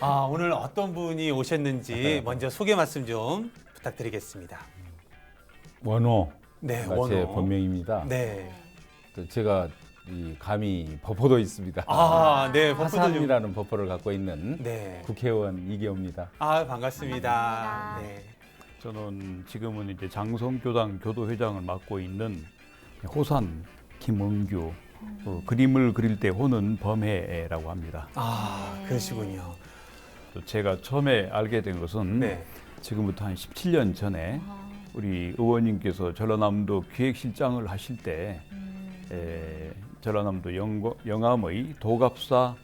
오늘 어떤 분이 오셨는지 먼저 소개 말씀 좀 부탁드리겠습니다. 원호, 네, 제 원호. 본명입니다. 네. 또 제가 이 감히 버퍼도 있습니다. 네, 버프도 좀. 하삼이라는 버퍼를 갖고 있는 네. 국회의원 이계호입니다. 반갑습니다. 반갑습니다. 네. 저는 지금은 이제 장성교당 교도회장을 맡고 있는 호산 김은규. 그림을 그릴 때 호는 범해라고 합니다. 그러시군요. 또 제가 처음에 알게 된 것은 네. 지금부터 한 17년 전에 우리 의원님께서 전라남도 기획실장을 하실 때 전라남도 영암의 도갑사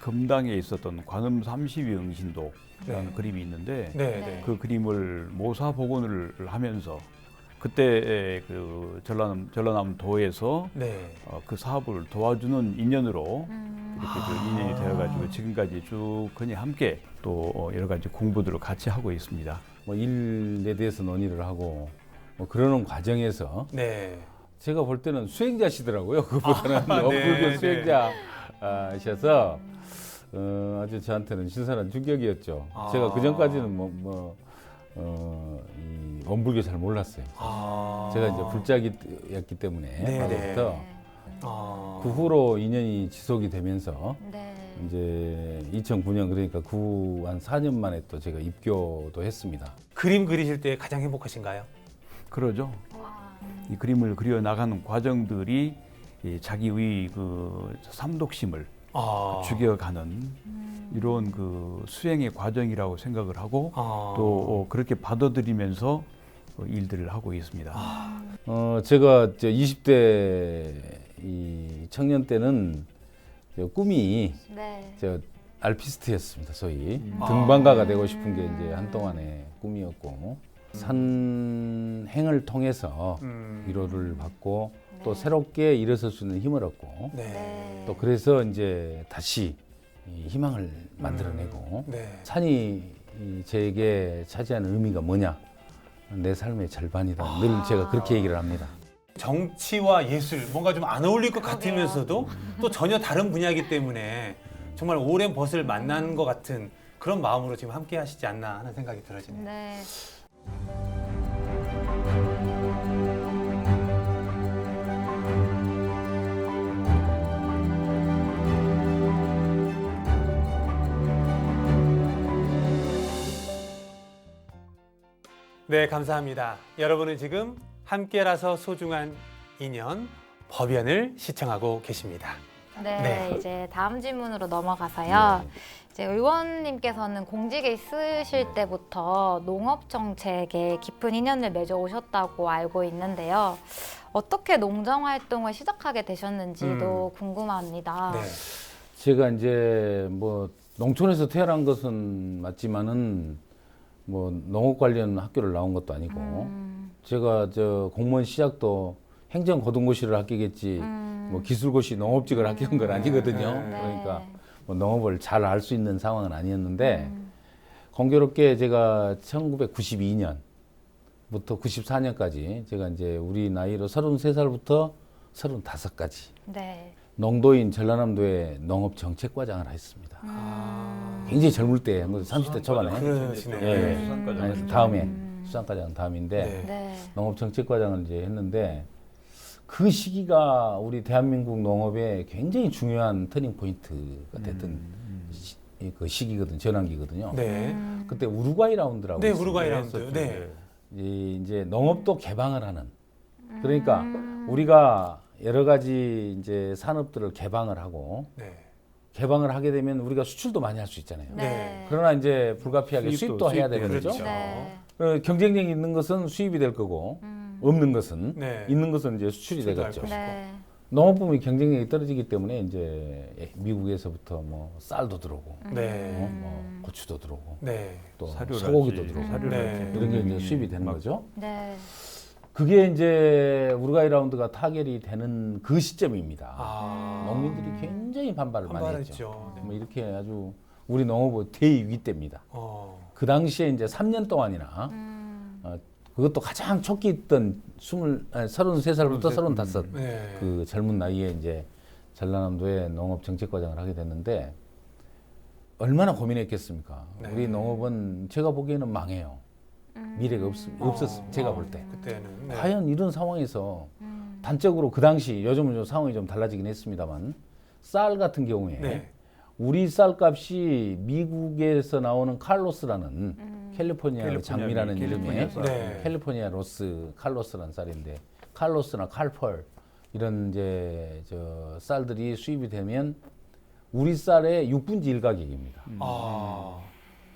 금당에 있었던 관음 32 응신도라는 네. 그림이 있는데 네, 네. 그 그림을 모사 복원을 하면서 그때 그 전라남도에서 네. 그 사업을 도와주는 인연으로 이렇게 그 인연이 되어가지고 지금까지 쭉 그냥 함께 또 여러 가지 공부들을 같이 하고 있습니다. 뭐 일에 대해서 논의를 하고 뭐 그러는 과정에서 네. 제가 볼 때는 수행자시더라고요. 그보다는 네, 불교 수행자셔서 아주 저한테는 신선한 충격이었죠. 제가 그 전까지는 이 원불교 잘 몰랐어요. 제가 이제 불자기였기 때문에 네, 과거부터 네. 그 후로 인연이 지속이 되면서 네. 이제 2009년 그러니까 한 4년 만에 또 제가 입교도 했습니다. 그림 그리실 때 가장 행복하신가요? 그러죠. 이 그림을 그려 나가는 과정들이 이 자기의 그 삼독심을 죽여가는 이런 그 수행의 과정이라고 생각을 하고 또 그렇게 받아들이면서 일들을 하고 있습니다. 제가 20대 이 청년 때는 꿈이 네. 알피스트였습니다. 소위 등반가가 되고 싶은 게 이제 한동안의 꿈이었고 산행을 통해서 위로를 받고 또 새롭게 일어설 수 있는 힘을 얻고 네. 또 그래서 이제 다시 이 희망을 만들어내고 네. 산이 제게 차지하는 의미가 뭐냐? 내 삶의 절반이다. 늘 제가 그렇게 얘기를 합니다. 정치와 예술 뭔가 좀 안 어울릴 것 같으면서도 또 전혀 다른 분야이기 때문에 정말 오랜 벗을 만난 것 같은 그런 마음으로 지금 함께 하시지 않나 하는 생각이 들어지네요. 네. 네, 감사합니다. 여러분은 지금 함께라서 소중한 인연 법연을 시청하고 계십니다. 네, 네. 이제 다음 질문으로 넘어가서요. 이제 의원님께서는 공직에 있으실 때부터 농업 정책에 깊은 인연을 맺어 오셨다고 알고 있는데요. 어떻게 농정 활동을 시작하게 되셨는지도 궁금합니다. 네. 제가 이제 뭐 농촌에서 태어난 것은 맞지만은 뭐 농업 관련 학교를 나온 것도 아니고 제가 공무원 시작도 행정고등고시를 합격했지 뭐 기술고시 농업직을 합격한 건 아니거든요. 네. 그러니까 뭐 농업을 잘 알 수 있는 상황은 아니었는데 공교롭게 제가 1992년부터 94년까지 제가 이제 우리 나이로 33살부터 35까지 네. 농도인 전라남도의 농업정책과장을 했습니다. 굉장히 젊을 때, 뭐 30대 초반에. 그러시네요. 예. 수산과장. 아니, 다음에 수산과장 다음인데 네. 네. 농업정책과장을 이제 했는데 그 시기가 우리 대한민국 농업의 굉장히 중요한 터닝 포인트가 됐던 그 시기거든, 전환기거든요. 네. 그때 우루과이 라운드라고 네, 있어요. 우루과이 라운드. 했었죠. 네. 이제 농업도 개방을 하는. 그러니까 우리가 여러 가지 이제 산업들을 개방을 하고 네. 개방을 하게 되면 우리가 수출도 많이 할 수 있잖아요. 네. 그러나 이제 불가피하게 수입도 해야 되는 거죠. 그렇죠. 네. 경쟁력이 있는 것은 수입이 될 거고 없는 것은 네. 있는 것은 이제 수출이 수출도 되겠죠. 할 것이고. 네. 농업부문이 경쟁력이 떨어지기 때문에 이제 미국에서부터 뭐 쌀도 들어오고 네. 뭐 고추도 들어오고 네. 또 사료라든지, 소고기도 들어오고 네. 이런 게 이제 수입이 되는 막 거죠. 네. 그게 이제 우루과이 라운드가 타결이 되는 그 시점입니다. 농민들이 굉장히 반발을 많이 했죠. 반발했죠. 네. 뭐 이렇게 아주 우리 농업의 대위기 때입니다. 그 당시에 이제 3년 동안이나 그것도 가장 초기 있던 33살부터 35 네. 그 젊은 나이에 이제 전라남도의 농업 정책과장을 하게 됐는데 얼마나 고민했겠습니까? 네. 우리 농업은 제가 보기에는 망해요. 미래가 없었어요. 제가 볼 때. 그때는 네. 과연 이런 상황에서 단적으로 그 당시 요즘은 좀 상황이 좀 달라지긴 했습니다만 쌀 같은 경우에 네. 우리 쌀값이 미국에서 나오는 칼로스라는 캘리포니아 장미라는 이름의 네. 캘리포니아 로스 칼로스라는 쌀인데 칼로스나 칼펄 이런 이제 저 쌀들이 수입이 되면 우리 쌀의 6분의 1 가격입니다. 아,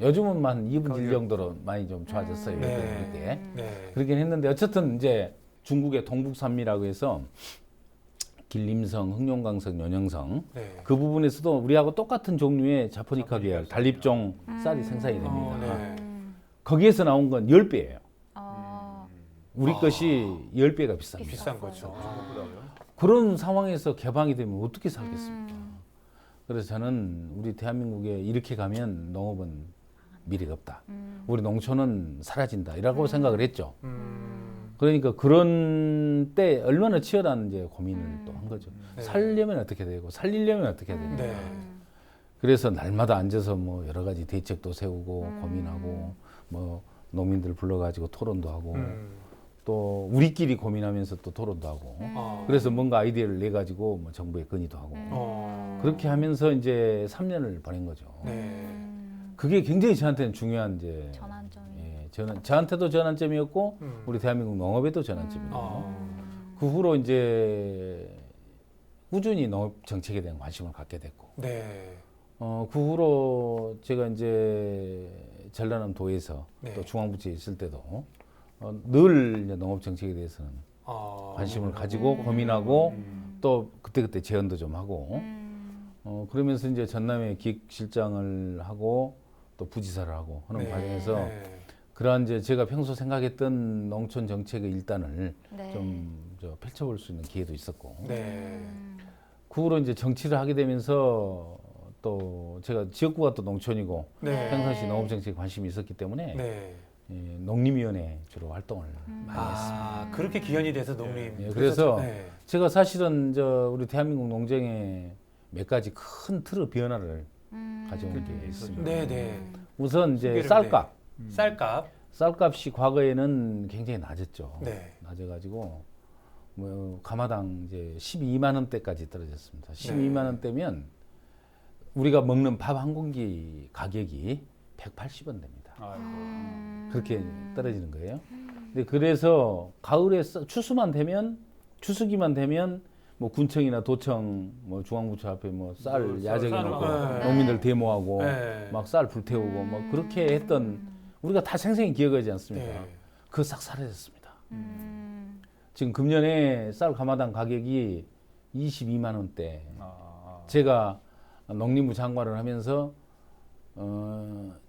요즘은 한 2분의 1 정도로 많이 좀 좋아졌어요. 네. 그때. 네. 그러긴 했는데 어쨌든 이제 중국의 동북산미라고 해서 길림성, 흑룡강성, 연영성 네. 그 부분에서도 우리하고 똑같은 종류의 자포니카 계열 단립종 쌀이 생산이 됩니다. 네. 거기에서 나온 건 10배예요. 어, 우리 것이 10배가 비쌉니다. 비싼 거죠. 그런 상황에서 개방이 되면 어떻게 살겠습니까? 그래서 저는 우리 대한민국에 이렇게 가면 농업은 미래가 없다. 우리 농촌은 사라진다. 이라고 생각을 했죠. 그러니까 그런 때 얼마나 치열한 이제 고민을 또 한 거죠. 네. 살려면 어떻게 되고 살리려면 어떻게 해야 되는가. 네. 그래서 날마다 앉아서 뭐 여러 가지 대책도 세우고 고민하고 뭐 농민들 불러가지고 토론도 하고 또 우리끼리 고민하면서 또 토론도 하고 아. 그래서 뭔가 아이디어를 내 가지고 뭐 정부에 건의도 하고 그렇게 하면서 이제 3년을 보낸 거죠. 네. 그게 굉장히 저한테는 중요한 이제 전환점이. 예, 저한테도 전환점이었고 우리 대한민국 농업에도 전환점이었고 아. 그 후로 이제 꾸준히 농업 정책에 대한 관심을 갖게 됐고 네. 그 후로 제가 이제 전라남 도에서 네. 또 중앙부처에 있을 때도 늘 이제 농업 정책에 대해서는 아. 관심을 가지고 고민하고 또 그때그때 제언도 좀 하고 그러면서 이제 전남에 기획실장을 하고 또 부지사를 하고 하는 네. 과정에서 네. 그러한 이제 제가 평소 생각했던 농촌 정책의 일단을 네. 좀 펼쳐볼 수 있는 기회도 있었고 네. 그 후로 이제 정치를 하게 되면서 또 제가 지역구가 또 농촌이고 네. 평상시 농업 정책에 관심이 있었기 때문에 네. 예, 농림위원회 주로 활동을 많이 했습니다. 아, 그렇게 기현이 돼서 농림. 예, 그래서 네. 제가 사실은 우리 대한민국 농정에 몇 가지 큰 틀의 변화를 가져온 게 있습니다. 네, 네. 우선 이제 소개를, 쌀값. 쌀값. 쌀값이 과거에는 굉장히 낮았죠. 네. 낮아가지고 뭐 가마당 이제 12만 원대까지 떨어졌습니다. 12만 원대면 우리가 먹는 밥 한 공기 가격이 180원 됩니다. 그렇게 떨어지는 거예요. 근데 그래서 가을에 추수만 되면 추수기만 되면 뭐 군청이나 도청 뭐 중앙부처 앞에 뭐 쌀 야적해 놓고 네. 농민들 데모하고 네. 막 쌀 불태우고 뭐 그렇게 했던 우리가 다 생생히 기억하지 않습니까? 네. 그거 싹 사라졌습니다. 지금 금년에 쌀 가마당 가격이 22만 원대. 제가 농림부 장관을 하면서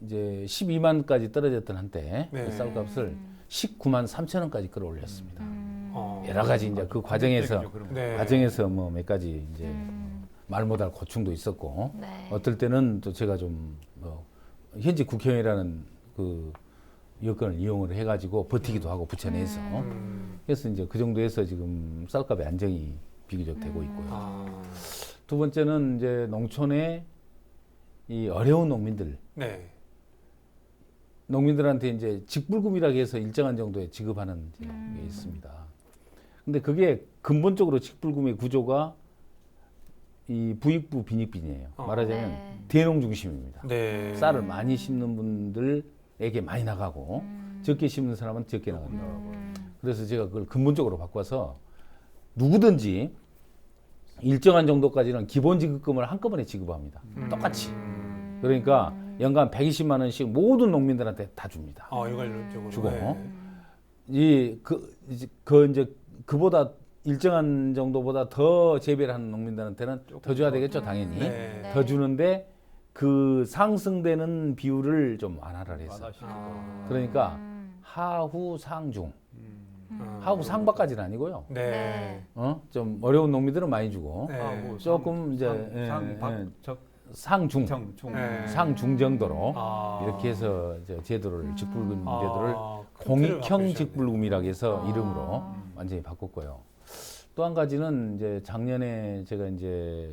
이제 12만 원까지 떨어졌던 한때 네. 그 쌀값을 19만 3천 원까지 끌어올렸습니다. 어. 여러 가지 이제 그 과정에서 네. 뭐 몇 가지 이제 말 못할 고충도 있었고 네. 어떨 때는 또 제가 좀 현직 국회의원이라는 그 여건을 이용을 해가지고 버티기도 하고 부처 내에서 그래서 이제 그 정도에서 지금 쌀값의 안정이 비교적 되고 있고요. 아. 두 번째는 이제 농촌의 이 어려운 농민들, 네. 농민들한테 이제 직불금이라고 해서 일정한 정도의 지급하는 이제 게 있습니다. 근데 그게 근본적으로 직불금의 구조가 이 부익부 빈익빈이에요. 말하자면 네. 대농 중심입니다. 네. 쌀을 많이 심는 분들에게 많이 나가고 적게 심는 사람은 적게 나간다. 그래서 제가 그걸 근본적으로 바꿔서 누구든지 일정한 정도까지는 기본 지급금을 한꺼번에 지급합니다. 똑같이. 그러니까 연간 120만 원씩 모든 농민들한테 다 줍니다. 일괄적으로 주고. 네. 이제 그보다 일정한 정도보다 더 재배를 하는 농민들한테는 더 줘야 되겠죠, 당연히. 네. 더 주는데 그 상승되는 비율을 좀 완화를 했어요. 그러니까 하후 상중. 하후 상박까지는 아니고요. 네. 좀 어려운 농민들은 많이 주고 네. 조금 이제 상중, 네. 상중 정도로 아. 이렇게 해서 이제 제도를 직불금 아. 제도를 그 틀을 공익형 바꾸셨네. 직불금이라고 해서 이름으로 완전히 바꿨고요. 또 한 가지는 이제 작년에 제가 이제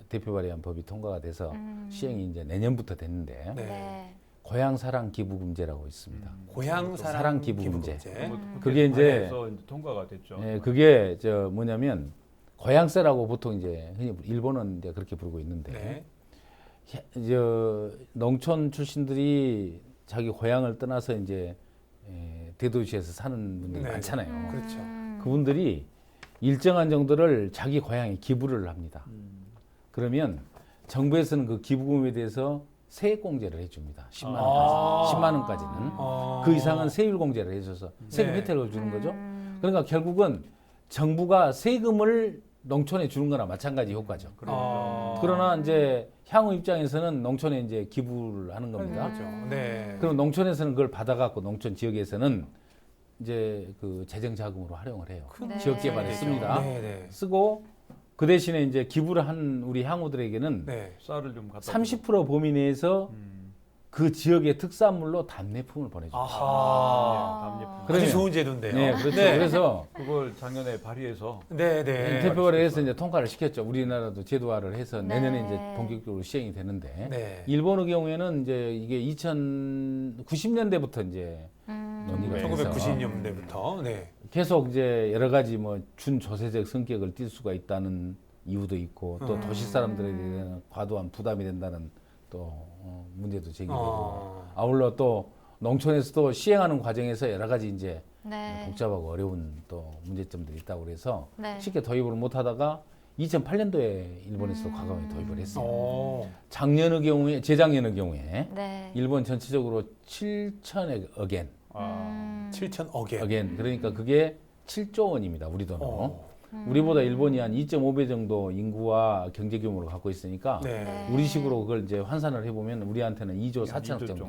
대표 발의한 법이 통과가 돼서 시행이 이제 내년부터 됐는데 네. 네. 고향 사랑 기부금제라고 있습니다. 고향 사랑 사랑 기부금제. 그게 그게 이제 통과가 됐죠. 예, 그게 저 뭐냐면 고향세라고 보통 이제 흔히 일본은 이제 그렇게 부르고 있는데 네. 저 농촌 출신들이 자기 고향을 떠나서 이제 대도시에서 사는 분들이 네. 많잖아요. 그렇죠. 그분들이 일정한 정도를 자기 고향에 기부를 합니다. 그러면 정부에서는 그 기부금에 대해서 세액공제를 해줍니다. 10만 원까지. 10만 원까지는. 그 이상은 세율공제를 해줘서 세금 네. 혜택을 주는 거죠. 그러니까 결국은 정부가 세금을 농촌에 주는 거나 마찬가지 효과죠. 그러나 이제 향후 입장에서는 농촌에 이제 기부를 하는 겁니다. 그렇죠. 네. 그럼 농촌에서는 그걸 받아갖고 농촌 지역에서는 이제 그 재정 자금으로 활용을 해요. 네. 지역 개발에 씁니다. 네, 네. 쓰고 그 대신에 이제 기부를 한 우리 향후들에게는 네. 쌀을 좀 갖다 30% 범위 내에서 그 지역의 특산물로 답례품을 보내줍니다. 아하. 담례품. 아주 좋은 제도인데요. 네, 그렇죠. 네. 그래서 그걸 작년에 발의해서 네, 네. 대표를 해서 이제 통과를 시켰죠. 우리나라도 제도화를 해서 네. 내년에 이제 본격적으로 시행이 되는데 네. 일본의 경우에는 이제 이게 2090년대부터 이제 논의가 돼서 1990년대부터. 네. 계속 이제 여러 가지 뭐 준조세적 성격을 띌 수가 있다는 이유도 있고 또 도시 사람들에게 과도한 부담이 된다는 또 문제도 제기되고 아울러 또 농촌에서도 시행하는 과정에서 여러 가지 이제 네. 복잡하고 어려운 또 문제점들이 있다고 그래서 네. 쉽게 도입을 못하다가 2008년도에 일본에서 과감히 도입을 했어요. 작년의 경우에 재작년의 경우에 네. 일본 전체적으로 7천억 엔 7천억 엔. 어겐 그러니까 그게 7조 원입니다. 우리 돈으로. 우리보다 일본이 한 2.5배 정도 인구와 경제 규모를 갖고 있으니까 네. 우리식으로 그걸 이제 환산을 해보면 우리한테는 2조 4천억 정도.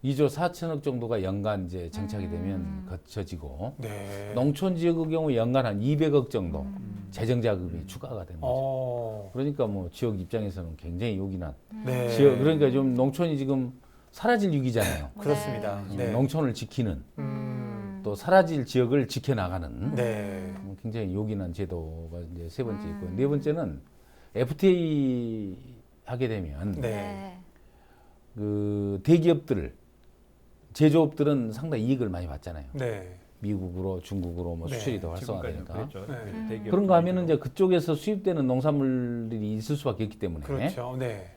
2조 4천억 정도가 연간 이제 정착이 되면 거쳐지고 네. 농촌 지역의 경우 연간 한 200억 정도 재정 자금이 추가가 되는 거죠. 그러니까 뭐 지역 입장에서는 굉장히 요긴한 네. 지역 그러니까 좀 농촌이 지금 사라질 위기잖아요. 그렇습니다. 지금 네. 농촌을 지키는 또 사라질 지역을 지켜나가는 네. 굉장히 요긴한 제도가 이제 세 번째 있고 네 번째는 FTA 하게 되면 네. 그 대기업들 제조업들은 상당히 이익을 많이 받잖아요. 네. 미국으로 중국으로 뭐 네, 수출이 더 지금까지는 활성화되니까 그랬죠. 네. 대기업 그런가 하면은 이제 그쪽에서 수입되는 농산물들이 있을 수밖에 없기 때문에 그렇죠. 네.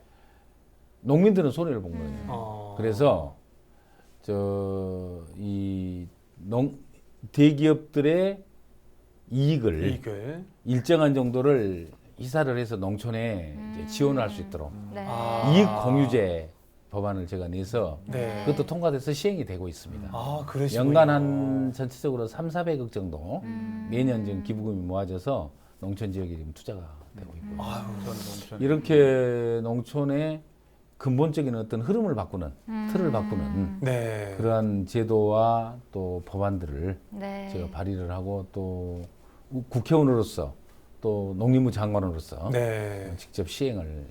농민들은 손해를 본 거예요. 그래서 이 대기업들의 이익을 일정한 정도를 이사를 해서 농촌에 이제 지원을 할 수 있도록 네. 이익 공유제 법안을 제가 내서 네. 그것도 통과돼서 시행이 되고 있습니다. 그러시군요. 연간 한 전체적으로 3,400억 정도 매년 지금 기부금이 모아져서 농촌 지역에 지금 투자가 되고 있고 이렇게 농촌의 근본적인 어떤 흐름을 바꾸는 틀을 바꾸는 네. 그러한 제도와 또 법안들을 네. 제가 발의를 하고 또 국회의원으로서 또 농림부 장관으로서 네. 직접 시행을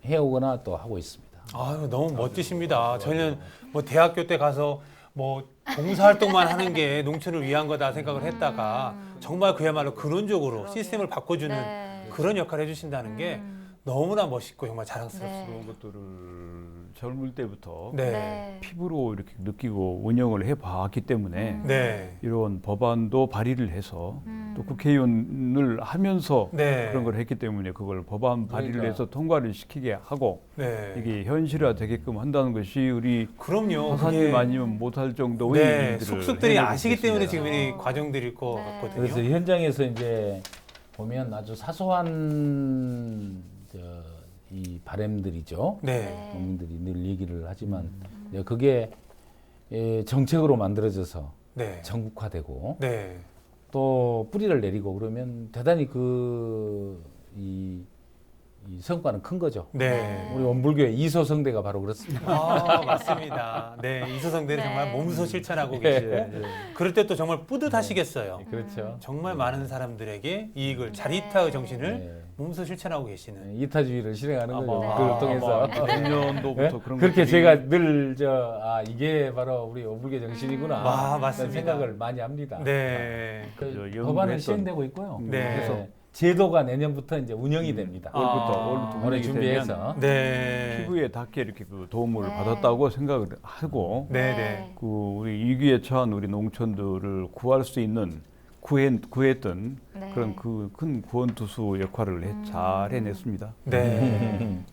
해오거나 또 하고 있습니다. 아유, 너무 멋지십니다. 저는 뭐 대학교 때 가서 뭐 봉사활동만 하는 게 농촌을 위한 거다 생각을 했다가 정말 그야말로 근원적으로 시스템을 바꿔주는 네. 그런 역할을 해주신다는 게 너무나 멋있고 정말 자랑스럽습니다. 그런 것들을 젊을 때부터 네. 네. 피부로 이렇게 느끼고 운영을 해봤기 때문에 네. 이런 법안도 발의를 해서 또 국회의원을 하면서 네. 그런 걸 했기 때문에 그걸 법안 발의를 그러니까. 해서 통과를 시키게 하고 네. 이게 현실화되게끔 한다는 것이 우리 그럼요. 하사님 아니면 못할 정도의 네. 일들을 속속들이 해내고 아시기 때문에 지금 있습니다. 이 과정들일 것 네. 같거든요. 그래서 현장에서 이제 보면 아주 사소한 이 바람들이죠. 네. 농민들이 늘 얘기를 하지만 이제 그게 정책으로 만들어져서 네. 전국화되고 네. 또 뿌리를 내리고 그러면 대단히 이 성과는 큰 거죠. 네. 우리 원불교의 이소성대가 바로 그렇습니다. 맞습니다. 네. 이소성대는 네. 정말 몸소 실천하고 네. 계시고 그럴 때 또 정말 뿌듯하시겠어요. 그렇죠. 정말 많은 사람들에게 이익을 자리타의 정신을 네. 몸소 실천하고 계시는. 이타주의를 실행하는 거죠. 아마 그걸 통해서. 내년도부터 네? 그런 그렇게 것들이 제가 늘 이게 바로 우리 원불교 정신이구나. 와, 그런 맞습니다. 생각을 많이 합니다. 그 그 저 법안은 연구했던- 시행되고 있고요. 네. 그래서 제도가 내년부터 이제 운영이 됩니다. 올부터 올해 운영이 준비해서 네. 피부에 닿게 이렇게 그 도움을 네. 받았다고 생각을 하고 네네. 그 우리 위기에 처한 우리 농촌들을 구할 수 있는 구했던 네. 그런 그 큰 구원투수 역할을 잘 해냈습니다. 네. 네.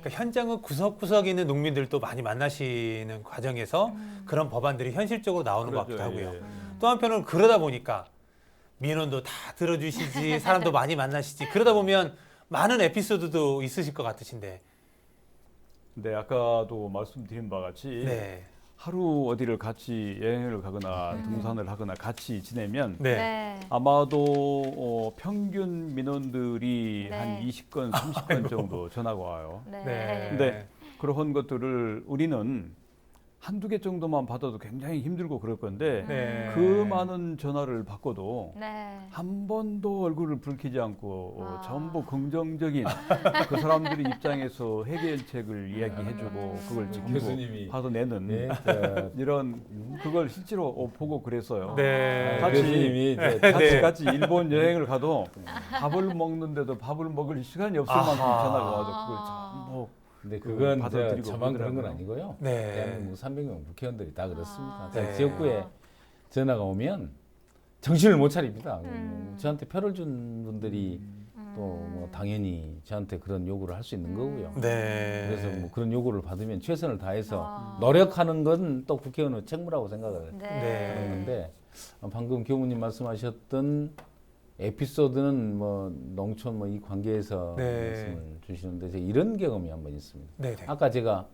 그러니까 현장은 구석구석에 있는 농민들도 많이 만나시는 과정에서 그런 법안들이 현실적으로 나오는 것 같기도 하고요. 예. 또 한편으로는 그러다 보니까 민원도 다 들어주시지 사람도 많이 만나시지 그러다 보면 많은 에피소드도 있으실 것 같으신데 근데 아까도 말씀드린 바와 같이 네. 하루 어디를 같이 여행을 가거나 등산을 하거나 같이 지내면 네. 네. 아마도 평균 민원들이 네. 한 20건, 30건 정도 전화가 와요. 네. 네. 네. 그런 것들을 우리는 한두 개 정도만 받아도 굉장히 힘들고 그럴 건데 네. 그 많은 전화를 받고도 네. 한 번도 얼굴을 붉히지 않고 아. 전부 긍정적인 그 사람들의 입장에서 해결책을 이야기해주고 그걸 전부 교수님이 받아내는 네, 이런 그걸 실제로 보고 그랬어요. 네. 같이- 교수님이 이제 네. 같이 일본 여행을 가도 밥을 먹는데도 밥을 먹을 시간이 없을 아하. 만큼 전화가 와서 그걸 전부 근데 그 그건 받아들이고 저만 그런 건 그러더라고요. 아니고요. 네. 대한민국 300명 국회의원들이 다 그렇습니다. 아. 자, 네. 지역구에 전화가 오면 정신을 못 차립니다. 음. 저한테 표를 준 분들이 또 뭐 당연히 저한테 그런 요구를 할 수 있는 거고요. 네. 그래서 뭐 그런 요구를 받으면 최선을 다해서 아. 노력하는 건 또 국회의원의 책무라고 생각을 네. 하는데 방금 교무님 말씀하셨던 에피소드는 뭐 농촌 뭐 이 관계에서 네. 말씀을 주시는데 제가 이런 경험이 한 번 있습니다. 네. 네. 아까 제가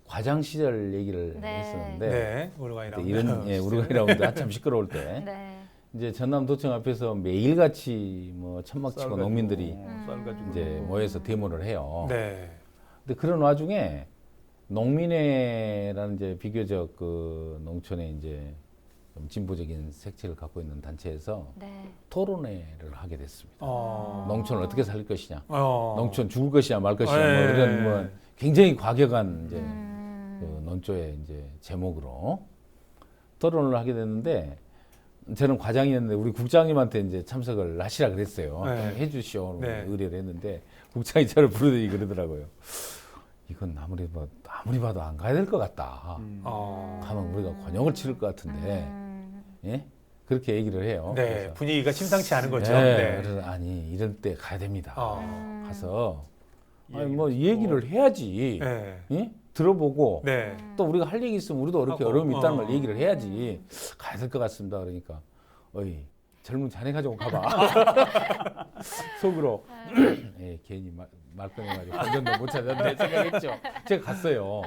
과장 시절 얘기를 네. 했었는데 네. 우루과이 그때 이런 우루과이 라운드 한참 시끄러울 때 네. 이제 전남도청 앞에서 매일같이 뭐 천막치고 쌀 농민들이 가지고, 쌀 가지고 이제 모여서 데모를 해요. 네. 근데 그런 와중에 농민회라는 이제 비교적 그 농촌에 이제 좀 진보적인 색채를 갖고 있는 단체에서 네. 토론회를 하게 됐습니다. 농촌을 어떻게 살릴 것이냐, 농촌 죽을 것이냐 말 것이냐, 뭐 네. 이런 뭐 굉장히 과격한 이제 음. 그 논조의 이제 제목으로 토론을 하게 됐는데 저는 과장이었는데 우리 국장님한테 이제 참석을 하시라 그랬어요. 네. 좀 해주시오 네. 의뢰를 했는데 국장이 저를 부르더니 그러더라고요. 이건 아무리 봐도 안 가야 될 것 같다. 가면 우리가 곤욕을 치를 것 같은데, 예? 그렇게 얘기를 해요. 네. 그래서, 분위기가 심상치 않은 거죠. 네. 네. 그래서 아니 이럴 때 가야 됩니다. 가서 아니 얘기를 뭐 듣고. 얘기를 해야지. 네. 예? 들어보고 네. 또 우리가 할 얘기 있으면 우리도 이렇게 하고, 어려움이 있다는 걸 어. 얘기를 해야지. 가야 될 것 같습니다. 그러니까 어이 젊은 자네 가지고 가봐. 속으로 예, 괜히 말 꺼내가지고 본전도 못 찾았네 생각했죠. 제가 갔어요.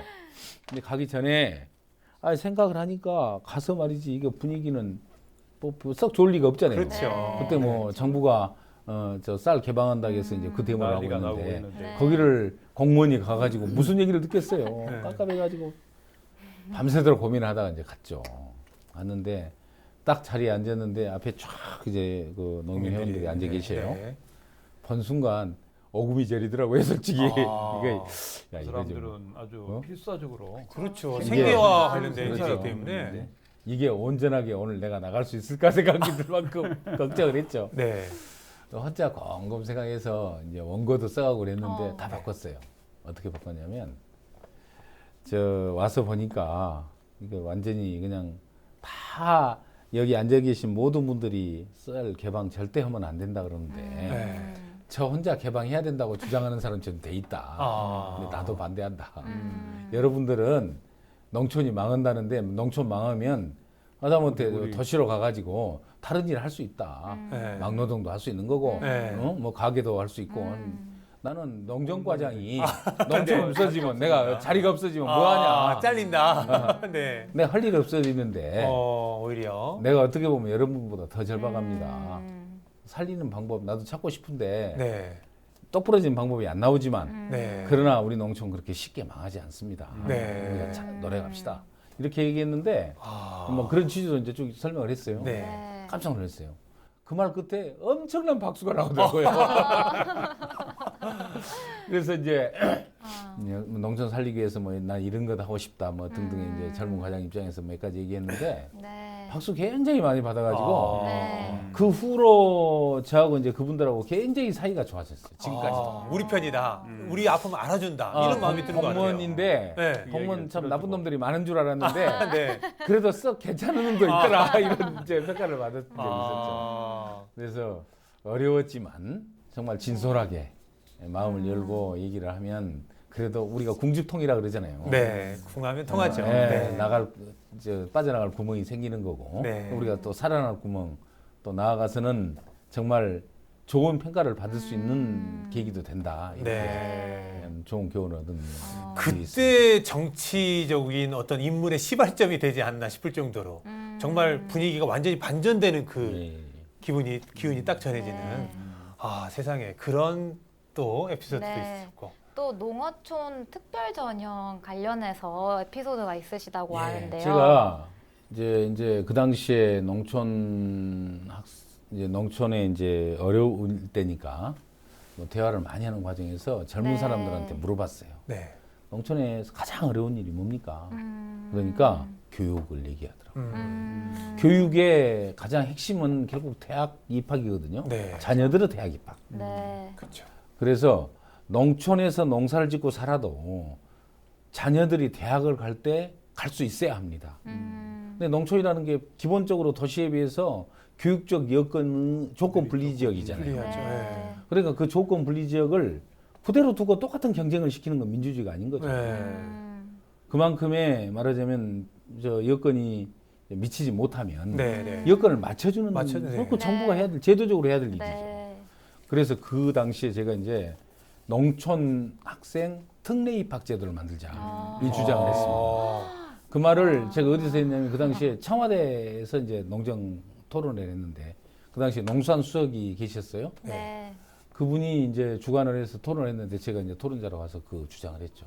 근데 가기 전에 생각을 하니까 가서 말이지 이거 분위기는 썩 좋을 리가 없잖아요. 그렇죠. 그때 뭐 정부가 저 쌀 개방한다고 해서 이제 그 데모를 하고 난리가 나고 있는데 있는데 네. 거기를 공무원이 가가지고 무슨 얘기를 듣겠어요. 네. 깝깝해가지고 밤새도록 고민을 하다가 이제 갔죠. 갔는데 딱 자리에 앉았는데 앞에 쫙 이제 그 농민 회원들이 앉아 계셔요. 네. 본 순간 어금이 저리더라고요, 솔직히. 아. 이게 야 그 이거 사람들은 좀 아주 어? 필사적으로 그렇죠. 이게- 생계와 관련된 그렇죠. 일이기 때문에. 네. 이게 온전하게 오늘 내가 나갈 수 있을까 생각이 들 만큼 걱정을 했죠. 네. 또 혼자 곰곰 생각해서 이제 원고도 써가고 그랬는데 다 네. 바꿨어요. 어떻게 바꿨냐면 저 와서 보니까 이거 완전히 그냥 다 여기 앉아 계신 모든 분들이 쌀 개방 절대 하면 안 된다 그러는데 네. 저 혼자 개방해야 된다고 주장하는 사람 좀 돼 있다. 아. 근데 나도 반대한다. 음. 여러분들은 농촌이 망한다는데 농촌 망하면 하다못해 우리- 도시로 가가지고 다른 일 할 수 있다. 네. 막노동도 할 수 있는 거고, 네. 뭐 가게도 할 수 있고. 나는 농정과장이 농촌 네. 없어지면 내가 자리가 없어지면 뭐 아, 하냐? 잘린다. 네. 내가 할 일이 없어지는데 오히려. 내가 어떻게 보면 여러분보다 더 절박합니다. 음. 살리는 방법 나도 찾고 싶은데 네. 똑부러진 방법이 안 나오지만 네. 그러나 우리 농촌 그렇게 쉽게 망하지 않습니다. 네. 우리가 노력합시다. 이렇게 얘기했는데 아. 뭐 그런 취지로 이제 쭉 설명을 했어요. 네. 네. 깜짝 놀랐어요. 그 말 끝에 엄청난 박수가 나오더라고요. 그래서 이제 농촌 살리기 위해서 뭐 나 이런 거 하고 싶다 뭐 등등 이제 젊은 과장 입장에서 몇 가지 얘기했는데 네. 박수 굉장히 많이 받아가지고 네. 그 후로 저하고 이제 그분들하고 굉장히 사이가 좋아졌어요. 지금까지도. 우리 편이다. 우리 아픔 알아준다. 이런 마음이 드는 것 같아요. 공무원인데 네. 공무원 참 이야기를 나쁜 들어주고. 놈들이 많은 줄 알았는데 네. 그래도 썩 괜찮은 놈도 있더라 이런 이제 평가를 받았던 적이 있었죠. 아. 그래서 어려웠지만 정말 진솔하게 마음을 열고 얘기를 하면 그래도 우리가 궁집통이라 그러잖아요. 네. 궁하면 통하죠. 네, 네. 빠져나갈 구멍이 생기는 거고 네. 우리가 또 살아날 구멍 또 나아가서는 정말 좋은 평가를 받을 수 있는 계기도 된다. 이렇게 네. 좋은 교훈을 얻은 적이 있습니다. 그때 정치적인 어떤 인물의 시발점이 되지 않나 싶을 정도로 정말 분위기가 완전히 반전되는 그 예. 기운이 딱 전해지는 네. 아 세상에 그런 또 에피소드도 네. 있었고 또 농어촌 특별전형 관련해서 에피소드가 있으시다고 예, 하는데요. 제가 이제 그 당시에 농촌에 이제 어려울 때니까 뭐 대화를 많이 하는 과정에서 젊은 네. 사람들한테 물어봤어요. 네. 농촌에서 가장 어려운 일이 뭡니까? 그러니까 교육을 얘기하더라고요. 교육의 가장 핵심은 결국 대학 입학이거든요. 네. 자녀들의 대학 입학. 네. 그렇죠. 그래서 농촌에서 농사를 짓고 살아도 자녀들이 대학을 갈 때 갈 수 있어야 합니다. 근데 농촌이라는 게 기본적으로 도시에 비해서 교육적 조건 분리 지역이잖아요. 불리하죠. 네. 그러니까 그 조건 분리 지역을 그대로 두고 똑같은 경쟁을 시키는 건 민주주의가 아닌 거죠. 네. 그만큼의 말하자면 저 여건이 미치지 못하면 네. 네. 여건을 맞춰주는 맞춰주네. 그 정부가 해야 될 제도적으로 해야 될 일이죠. 네. 그래서 그 당시에 제가 이제 농촌 학생 특례 입학 제도를 만들자 이 주장을 했습니다. 그 말을 제가 어디서 했냐면 그 당시에 청와대에서 이제 농정 토론을 했는데 그 당시에 농수산수석이 계셨어요. 네. 그분이 이제 주관을 해서 토론을 했는데 제가 이제 토론자로 가서 그 주장을 했죠.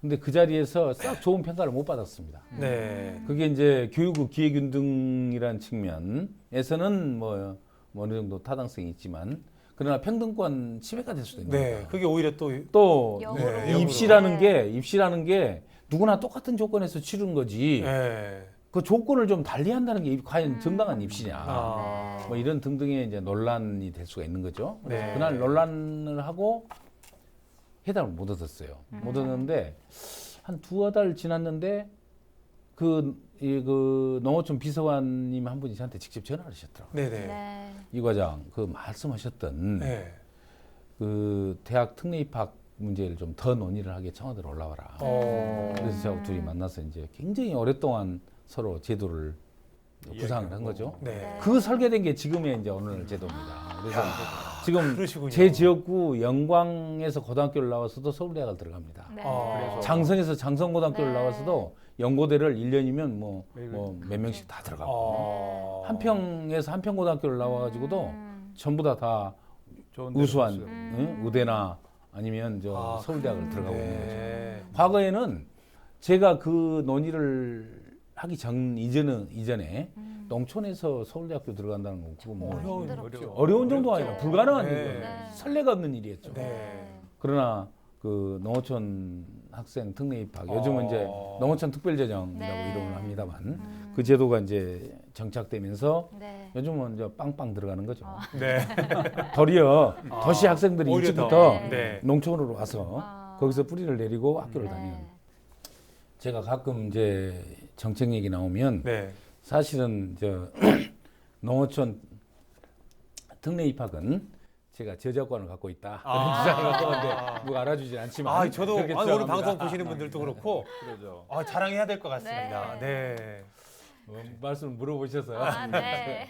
근데 그 자리에서 싹 좋은 평가를 못 받았습니다. 네. 그게 이제 교육의 기회균등이라는 측면에서는 뭐 어느 정도 타당성이 있지만 그러나 평등권 침해가 될 수도 있는 네. 거예요. 그게 오히려 또 또 역으로. 네, 입시라는 게 누구나 똑같은 조건에서 치른 거지. 네. 그 조건을 좀 달리한다는 게 과연 정당한 입시냐. 아. 뭐 이런 등등의 이제 논란이 될 수가 있는 거죠. 네. 그날 논란을 하고 해답을 못 얻었어요. 못 얻었는데 한 두어 달 지났는데 그 농어촌 비서관님 한 분이 저한테 직접 전화를 하셨더라고요. 네네. 네. 이 과장 그 말씀하셨던 네. 그 대학 특례 입학 문제를 좀 더 논의를 하게 청와대로 올라와라. 그래서 저하고 둘이 만나서 이제 굉장히 오랫동안 서로 제도를 구상을 한 거죠. 네. 그 설계된 게 지금의 이제 오늘 제도입니다. 그래서 지금 그러시군요. 제 지역구 영광에서 고등학교를 나와서도 서울대학을 들어갑니다. 네. 그래서 장성에서 장성고등학교를 네. 나와서도 연고대를 1년이면 뭐 매일 몇 명씩 다 들어가고 어. 한평에서 한평고등학교를 나와가지고도 전부 다 좋은 데를 우수한 갔어요. 응? 의대나 아니면 저 아, 서울대학을 들어가고 있는 거죠. 네. 과거에는 제가 그 논의를 하기 이전에 농촌에서 서울대학교 들어간다는 건 그거 뭐 힘들었죠. 어려운 정도가 아니라 불가능한 네. 일이에요. 네. 설레가 없는 일이었죠. 네. 그러나 그 농어촌 학생 특례 입학 요즘은 이제 농어촌 특별전형이라고 네. 이름을 합니다만 그 제도가 이제 정착되면서 네. 요즘은 이제 빵빵 들어가는 거죠. 네. 도리어 도시 학생들이 오히려 더. 일찍부터 네. 농촌으로 와서 거기서 뿌리를 내리고 학교를 네. 다니는. 제가 가끔 이제 정책 얘기 나오면 네. 사실은 저 농어촌 특례 입학은 제가 저작권을 갖고 있다. 그런 주장을 갖고 있는데 누가 알아주지 않지만. 아, 저도 그렇게 오늘 주장합니다. 방송 보시는 분들도 그렇고 그러죠. 자랑해야 될 것 같습니다. 네. 말씀 물어보셔서. 아, 네.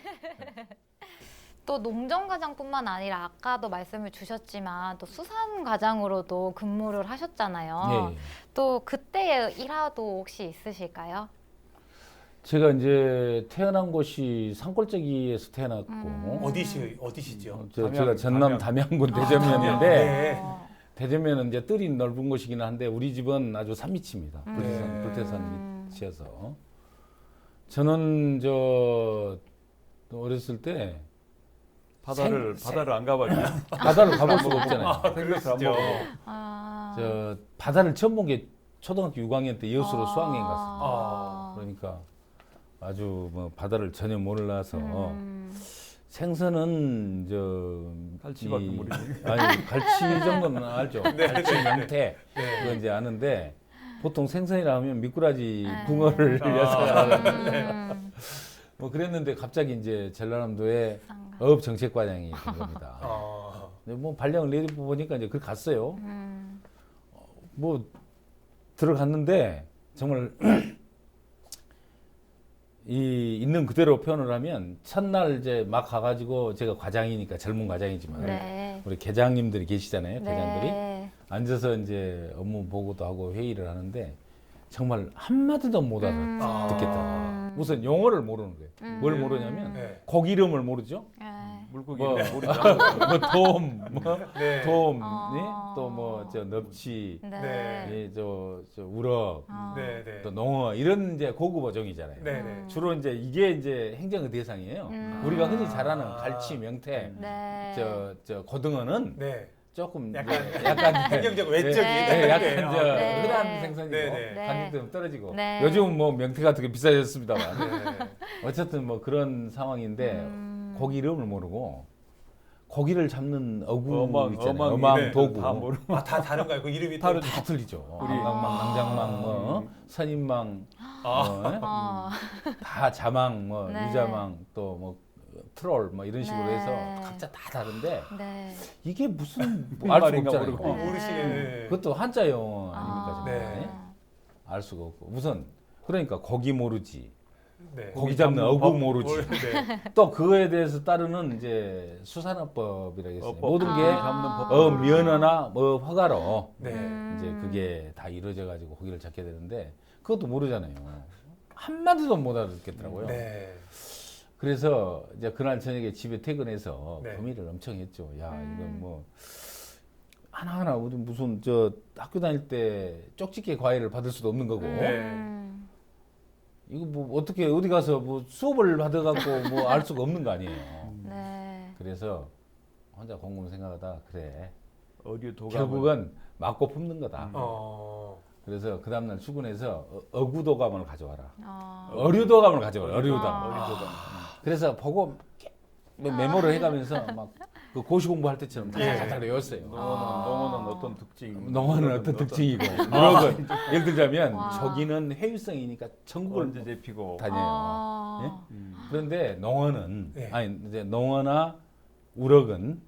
또 농정과장뿐만 아니라 아까도 말씀을 주셨지만 또 수산과장으로도 근무를 하셨잖아요. 예. 또 그때의 일화도 혹시 있으실까요? 제가 이제 태어난 곳이 산골짜기에서 태어났고 어디시죠? 제가 전남 담양군 대전면인데 네. 대전면은 이제 뜰이 넓은 곳이긴 한데 우리 집은 아주 산밑입니다. 네. 불태산 밑이어서 저는 저 어렸을 때 바다를 안 가봤죠. 바다를 가볼 수가 없잖아요. 그래서 그렇죠. 아, 저 바다를 처음 본 게 초등학교 6학년 때 여수로 수학여행 갔어요. 아. 그러니까 아주 뭐 바다를 전혀 몰라서 생선은 갈치밖에 모르지. 아니 갈치 정도는 알죠. 갈치 명태 그거 이제 아는데 보통 생선이라 하면 미꾸라지 붕어를 해서 뭐 그랬는데 갑자기 이제 전라남도에 어업 정책과장이 된 겁니다. 근데 뭐 발령을 내리고 보니까 이제 그 갔어요. 뭐 들어갔는데 정말 이 있는 그대로 표현을 하면 첫날 이제 막 가가지고 제가 과장이니까 젊은 과장이지만 네. 우리 계장님들이 계시잖아요. 네. 계장들이 앉아서 이제 업무 보고도 하고 회의를 하는데 정말 한마디도 못 알아듣겠다. 우선 영어를 모르는 거예요. 뭘 모르냐면 네. 고기 이름을 모르죠. 물고기 뭐, 모르죠. 네. 돔, 어. 또 뭐 저 넙치, 네. 저 우럭, 네, 네. 또 농어 이런 이제 고급 어종이잖아요. 네, 네. 주로 이제 이게 이제 행정의 대상이에요. 우리가 흔히 잘 아는 갈치, 명태, 네. 저 고등어는 네. 조금 약간 행정적 외적이 네, 약간 저 네. 흔한 생선이고 네, 네. 가격도 좀 떨어지고 네. 요즘은 뭐 명태 같은 게 비싸졌습니다만 네. 어쨌든 뭐 그런 상황인데 고기 이름을 모르고 고기를 잡는 어구 있잖아요. 어망 네. 도구 다 모르고. 다 다른가요? 그 이름이 다 틀리죠. 안강망, 낭장망, 뭐 선인망, 다 자망, 뭐 네. 유자망, 또 뭐 트롤 뭐 이런 식으로 네. 해서 각자 다 다른데 네. 이게 무슨 뭐알 수가 말인가 없잖아요. 모르고. 모르시겠네. 그것도 한자 영어 아닙니까? 네. 지금? 알 수가 없고 우선 그러니까 고기 모르지. 네. 고기 잡는 어구 모르지. 네. 또 그거에 대해서 따르는 이제 수산업법이라겠어요. 어법. 모든 게 잡는 법. 면허나 뭐 허가로 네. 이제 그게 다 이루어져 가지고 고기를 잡게 되는데 그것도 모르잖아요. 한 마디도 못 알아듣겠더라고요. 네. 그래서 이제 그날 저녁에 집에 퇴근해서 네. 고민을 엄청 했죠. 야 이건 뭐 하나하나 우리 무슨 저 학교 다닐 때 쪽집게 과외를 받을 수도 없는 거고 네. 이거 뭐 어떻게 어디 가서 뭐 수업을 받아갖고 뭐 알 수가 없는 거 아니에요. 네. 그래서 혼자 곰곰 생각하다 그래 어디 도감. 결국은 맞고 품는 거다. 그래서 그 다음날 출근해서 어구도감을 가져와라. 어류도감을 가져와라. 어류도감. 그래서 보고 메모를 해가면서 막 그 고시 공부할 때처럼 다다다 외웠어요. 농어는 어떤 특징? 농어는 어떤 특징이고 우럭은 예를 들자면 저기는 해유성이니까 전국을 언제 잡히고 다녀요. 예? 그런데 농어는 네. 아니 이제 농어나 우럭은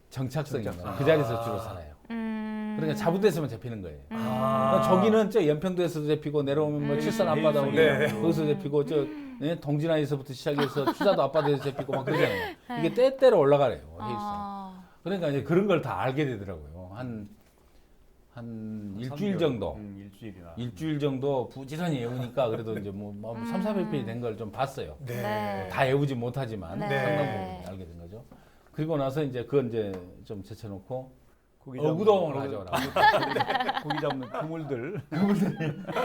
정착성이 그 자리에서 주로 살아요. 그러니까 잡은 데서만 잡히는 거예요. 그러니까 저기는 저 연평도에서도 잡히고 내려오면 뭐 칠산 앞바다 네. 거기서 잡히고 저 동진아에서부터 시작해서 추자도 앞바다에서 잡히고 막 그러잖아요. 이게 때때로 올라가래요. 해유성. 그러니까 이제 그런 걸 다 알게 되더라고요. 한 일주일 정도. 일주일이나. 일주일 정도 부지런히 외우니까 그래도 이제 뭐 3, 400페이지 된 걸 좀 봤어요. 네. 다 외우지 못하지만 네. 상당 부분 알게 된 거죠. 그리고 나서 이제 그건 이제 좀 제쳐놓고 고기 어구동을 잡는 가져와라. 고기 잡는 그물들.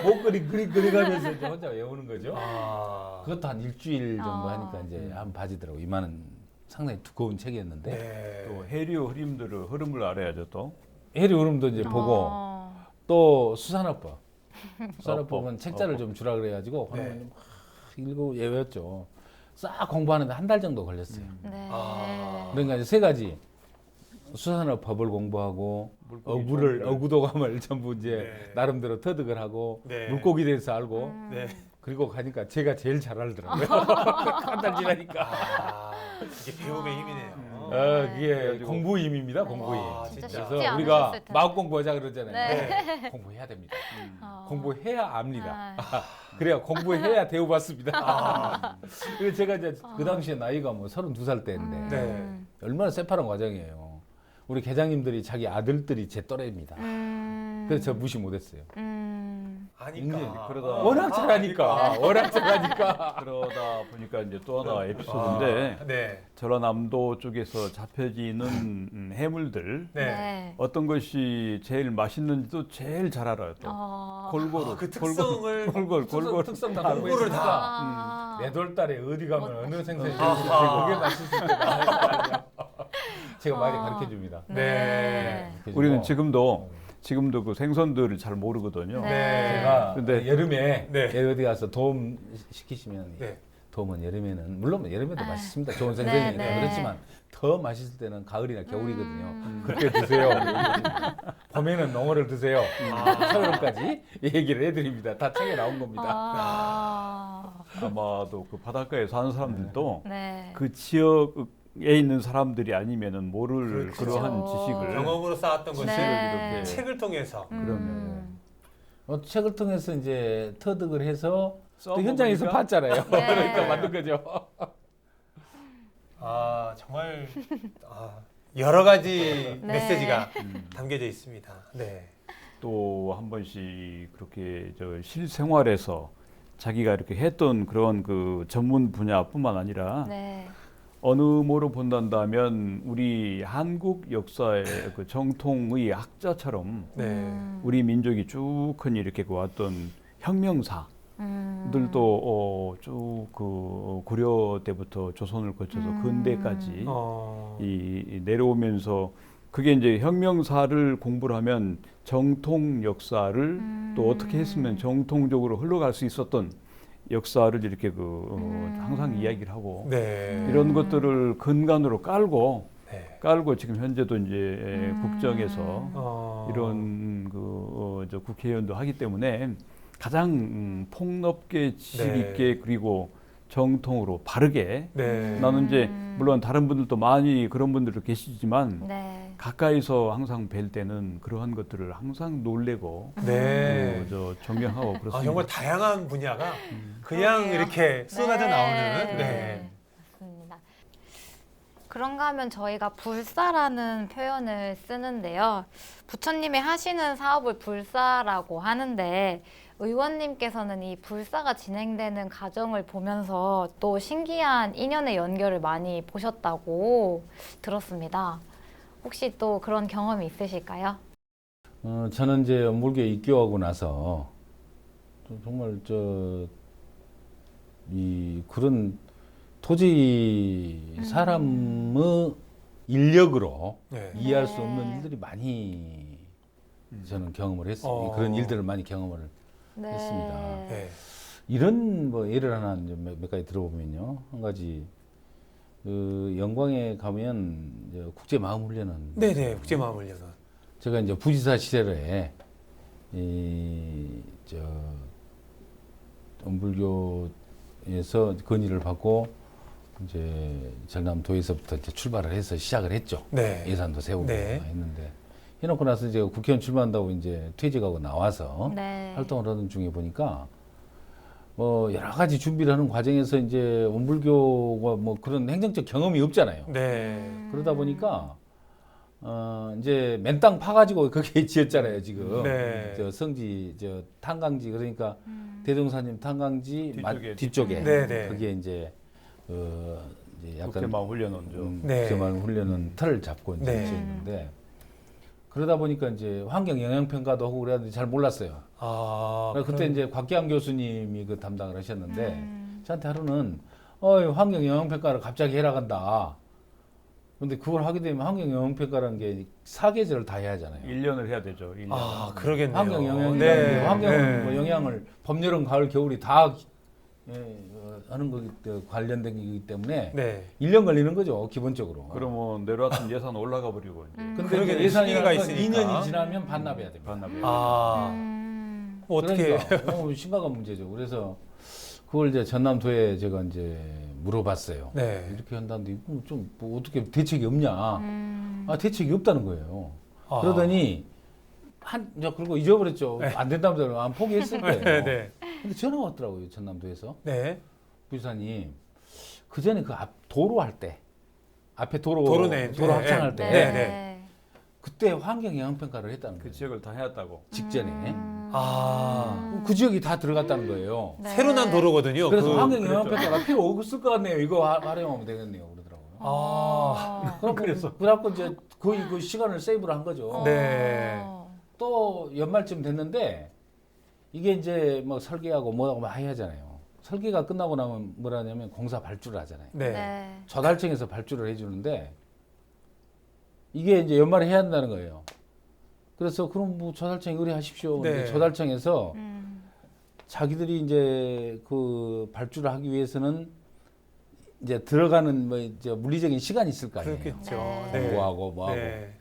목걸이 그려가면서 이제 혼자 외우는 거죠. 아. 그것도 한 일주일 정도 하니까 이제 한 바지더라고. 이만한 상당히 두꺼운 책이었는데 네. 또 해류 흐름을 알아야죠 또. 해리 흐름도 이제 보고 또 수산업법. 수산업법은 어법. 책자를 좀 주라 그래가지고 네. 그러면 막 읽고 외웠죠. 싹 공부하는데 한 달 정도 걸렸어요. 네. 그러니까 이제 세 가지 수산업법을 공부하고 어구도감을 전부 이제 네. 나름대로 터득을 하고 네. 물고기에 대해서 알고 네. 그리고 가니까 제가 제일 잘 알더라고요. 한 달 지나니까. 아, 이게 배움의 힘이네요. 그게 그래가지고- 공부의 힘입니다. 공부의 힘. 와, 진짜 진짜. 쉽지 그래서 우리가 않으셨을 텐데. 마음 공부하자 그러잖아요. 네. 공부해야 됩니다. 어. 공부해야 압니다. 아. 그래야 공부해야 대우받습니다. 그래서 제가 이제 그 당시에 나이가 뭐 32살 때인데 네. 얼마나 새파란 과정이에요. 우리 계장님들이 자기 아들들이 제 또래입니다. 그래서 저 무시 못했어요. 아니까. 그러다 워낙 잘하니까. 워낙 잘하니까. 그러다 보니까 이제 또 하나 에피소드인데 네. 전라남도 쪽에서 잡혀지는 해물들 네. 어떤 것이 제일 맛있는지도 제일 잘 알아요 또. 골고루 그 특성을 골고루 특성 다 골고루 공부했으니까 아. 네 매돌달에 어디 가면 어느 생선이 제일 아하. 그게 맛있을 때 제가 많이 가르쳐 줍니다. 네. 우리는 지금도 지금도 그 생선들을 잘 모르거든요. 네. 제가 근데 여름에 네. 어디 가서 도움 시키시면 네. 도움은 여름에는 물론 여름에도 아. 맛있습니다. 좋은 네, 생선이니까 네. 그렇지만 더 맛있을 때는 가을이나 겨울이거든요. 그때 드세요. 봄에는 농어를 드세요. 서울까지 얘기를 해드립니다. 다 책에 나온 겁니다. 아마도 그 바닷가에 사는 사람들도 네. 그 지역에 있는 사람들이 아니면은 모를 그렇죠. 그러한 지식을 경험으로 쌓았던 것이 네. 이렇게 책을 통해서 책을 통해서 이제 터득을 해서 또 써먹으니까 현장에서 봤잖아요. 네. 그러니까 만든 거죠. 정말 여러 가지 네. 메시지가 담겨져 있습니다. 네. 또 한 번씩 그렇게 저 실생활에서 자기가 이렇게 했던 그런 그 전문 분야뿐만 아니라 네. 어느 뭐로 본다면 우리 한국 역사의 그 정통의 학자처럼 네. 우리 민족이 쭉 흔히 이렇게 왔던 혁명사 들도 쭉 그 고려 때부터 조선을 거쳐서 근대까지 이 내려오면서 그게 이제 혁명사를 공부를 하면 정통 역사를 또 어떻게 했으면 정통적으로 흘러갈 수 있었던 역사를 이렇게 항상 이야기를 하고 네. 이런 것들을 근간으로 깔고 네. 지금 현재도 이제 국정에서 이런 저 국회의원도 하기 때문에 가장 폭넓게 지식 네. 있게 그리고 정통으로 바르게 네. 나는 이제 물론 다른 분들도 많이 그런 분들도 계시지만 네. 가까이서 항상 뵐 때는 그러한 것들을 항상 놀래고 네. 저 존경하고 그렇습니다. 정말 다양한 분야가 그냥 그러게요. 이렇게 쏟아져 네. 나오는. 네. 맞습니다. 그런가 하면 저희가 불사라는 표현을 쓰는데요. 부처님이 하시는 사업을 불사라고 하는데 의원님께서는 이 불사가 진행되는 과정을 보면서 또 신기한 인연의 연결을 많이 보셨다고 들었습니다. 혹시 또 그런 경험이 있으실까요? 저는 이제 연불교에 입교하고 나서 정말 그런 도저히 사람의 인력으로 네. 이해할 수 없는 일들이 많이 저는 경험을 했습니다. 그런 일들을 많이 경험을 했습니다. 네. 이런 예를 하나 이제 몇 가지 들어보면요. 한 가지 영광에 가면 이제 국제 마음 훈련은 네네. 국제마음훈련은. 제가 이제 부지사 시절에 연불교에서 건의를 받고 이제 전남도에서부터 이제 출발을 해서 시작을 했죠. 네. 예산도 세우고 네. 했는데 해놓고 나서 제가 국회의원 출마한다고 이제 퇴직하고 나와서 네. 활동을 하는 중에 보니까 여러 가지 준비를 하는 과정에서 이제 원불교가 그런 행정적 경험이 없잖아요. 네. 그러다 보니까 이제 맨 땅 파가지고 그게 지었잖아요 지금. 네. 성지 탄광지 그러니까 대종사님 탄광지 뒤쪽에 네, 네. 그게 이제 이제 약간 국제마음 훈련원죠. 네. 국제마음 훈련은 틀을 잡고 이제 네. 지었는데 그러다 보니까 이제 환경 영향 평가도 하고 그래야 잘 몰랐어요. 그때 이제 곽기환 교수님이 그 담당을 하셨는데 저한테 하루는 환경 영향 평가를 갑자기 해라 간다. 근데 그걸 하게 되면 환경 영향 평가라는 게 4계절을 다 해야 하잖아요. 1년을 해야 되죠. 1년. 그러겠네요. 환경 영향이라는 네. 게 환경 네. 영향을 봄, 여름, 가을, 겨울이 다 하는 거기 관련된 거기 때문에 네. 1년 걸리는 거죠 기본적으로. 그러면 내려왔던 예산 올라가 버리고 이제 근데 그러게 이제 예산이가 시기가 있으니까. 2년이 지나면 반납해야 됩니다. 반납해. 어떻게 그러니까 심각한 문제죠. 그래서 그걸 이제 전남도에 제가 이제 물어봤어요. 네. 이렇게 한다는데 이거 좀 어떻게 대책이 없냐? 대책이 없다는 거예요. 그러더니 그리고 잊어버렸죠. 안 된다면서 안 포기했을 거예요. 네. 근데 전화가 왔더라고요. 전남도에서. 네. 부지사님 그 전에 그 앞 도로 할 때 앞에 도로 도로네. 네. 확장할 때 네, 네. 그때 환경 영향 평가를 했다는 그 거예요. 지역을 다 해왔다고. 직전에 그 지역이 다 들어갔다는 거예요. 네. 새로 난 도로거든요. 그래서 환경 영향 그랬죠. 평가가 필요 없을 것 같네요. 이거 활용하면 되겠네요. 그러더라고요. 그래갖고 이제 거의 그 시간을 세이브를 한 거죠. 네. 또 연말쯤 됐는데 이게 이제 뭐 설계하고 뭐하고 많이 하잖아요. 설계가 끝나고 나면 뭐라 하냐면 공사 발주를 하잖아요. 네. 저달청에서 발주를 해주는데 이게 이제 연말에 해야 한다는 거예요. 그래서 그럼 뭐 저달청 의뢰하십시오. 네. 근데 저달청에서 자기들이 이제 그 발주를 하기 위해서는 이제 들어가는 뭐 이제 물리적인 시간이 있을 거 아니에요. 그렇겠죠. 네. 공부하고 뭐하고 네.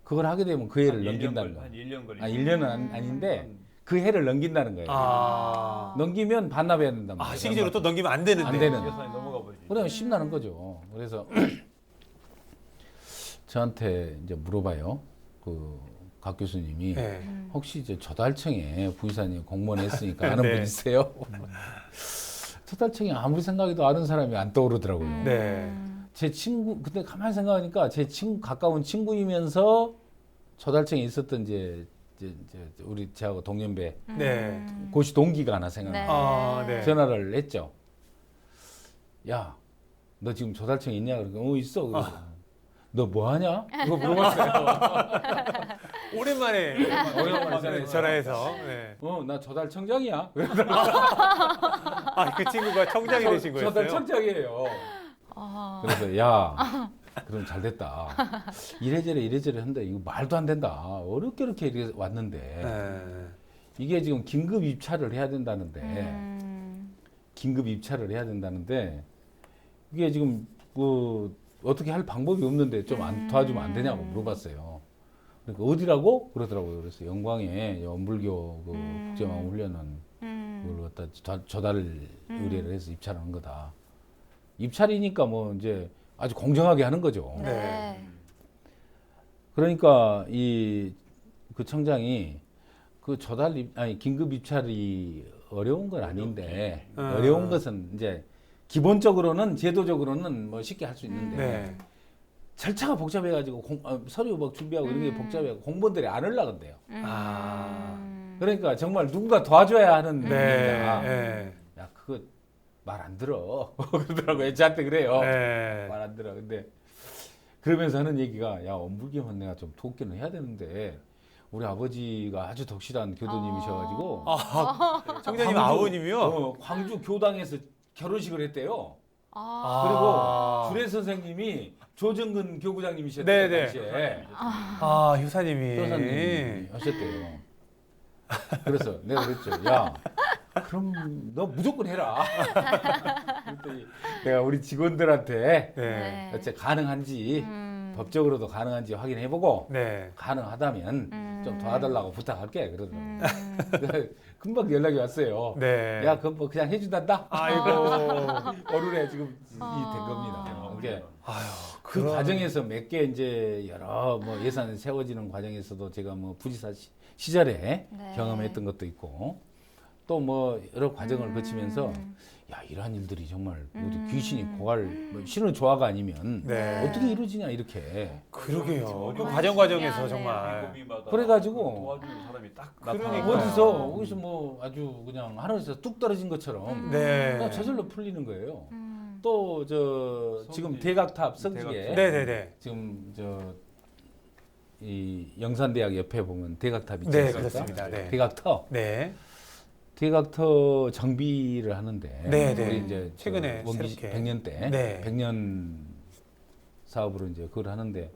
그걸 하게 되면 그 해를 넘긴다는 거예요. 한 1년 걸리죠. 1년은 아닌데 그 해를 넘긴다는 거예요. 아, 넘기면 반납해야 된단 말이에요. 시기적으로 또 넘기면 안 되는데. 안 되는. 예산이 넘어가 버리죠. 그러면 심나는 거죠. 그래서 저한테 이제 물어봐요. 그 각 교수님이 네. 혹시 이제 저달청에 부의사님 공무원 했으니까 아는 네. 분 있어요? 저달청에 아무리 생각해도 아는 사람이 안 떠오르더라고요. 네. 제 친구 그때 가만히 생각하니까 제 친구 가까운 친구이면서 저달청에 있었던 이제 우리 저하고 동년배 네. 고시 동기가 하나 생각나. 네. 아, 네. 전화를 했죠. 야, 너 지금 저달청에 있냐? 그러니까 있어. 그래서 너 뭐 하냐? 이거 물어봤어요. 오랜만에 오랜만에 전화해서. 네. 나 저달청장이야. 아, 그 친구가 청장이 되신 거였어요? 저달청장이에요. 그래서 야, 그럼 잘 됐다. 이래저래 한다. 이거 말도 안 된다. 어렵게 이렇게 왔는데 네. 이게 지금 긴급 입찰을 해야 된다는데 이게 지금 그 어떻게 할 방법이 없는데 좀 도와주면 안 되냐고 물어봤어요. 그러니까 어디라고 그러더라고요. 그래서 영광에 연불교 그 국제망 훈련은 그걸 갖다 저달 의뢰를 해서 입찰하는 거다. 입찰이니까 뭐 이제 아주 공정하게 하는 거죠. 네. 그러니까 그 청장이 그 긴급 입찰이 어려운 건 아닌데 어려운 것은 이제 기본적으로는 제도적으로는 뭐 쉽게 할 수 있는데 네. 절차가 복잡해가지고 서류 막 준비하고 이런 게 복잡해가지고 공무원들이 안 올라간대요. 아. 그러니까 정말 누군가 도와줘야 하는 네. 일이야. 네. 야 그거 말 안 들어. 그러더라고요. 저한테 그래요. 네. 말 안 들어. 근데 그러면서 하는 얘기가 야 엄불기만 내가 좀 돕기는 해야 되는데 우리 아버지가 아주 덕실한 교도님이셔가지고 청장님 광주, 아버님이요? 광주 교당에서 결혼식을 했대요. 아. 그리고 주례 선생님이 조정근 교구장님이셨대요. 네네. 당시에. 아, 효사님이. 교사님이 하셨대요. 그래서 내가 그랬죠. 야, 그럼 너 무조건 해라. 그랬더니 내가 우리 직원들한테 네. 어째 가능한지 법적으로도 가능한지 확인해보고 네. 가능하다면 좀 도와달라고 부탁할게 그러더라고요. 금방 연락이 왔어요. 네. 야, 그럼 뭐 그냥 해준단다. 아이고. 오늘에 지금 이 된 겁니다. 이게 아유, 그 과정에서 몇 개 이제 여러 뭐 예산이 세워지는 과정에서도 제가 뭐 부지사 시절에 네. 경험했던 것도 있고 또 뭐 여러 과정을 거치면서 야 이러한 일들이 정말 우리 귀신이 고갈 뭐 신의 조화가 아니면 네. 어떻게 이루어지냐 이렇게 그러게요. 그 과정에서 정말. 그래가지고 도와주는 사람이 딱 그러니까. 나타나고 어디서 뭐 아주 그냥 하늘에서 뚝 떨어진 것처럼 네. 그냥 저절로 풀리는 거예요. 또 지금 대각탑 성지에 네네네. 지금 이 영산대학 옆에 보면 대각탑 있지 네, 않습니까? 그렇습니다. 네. 대각터 네. 대각터 정비를 하는데 네, 네. 우리 이제 최근에 원기 새롭게. 100년 때 네. 100년 사업으로 이제 그걸 하는데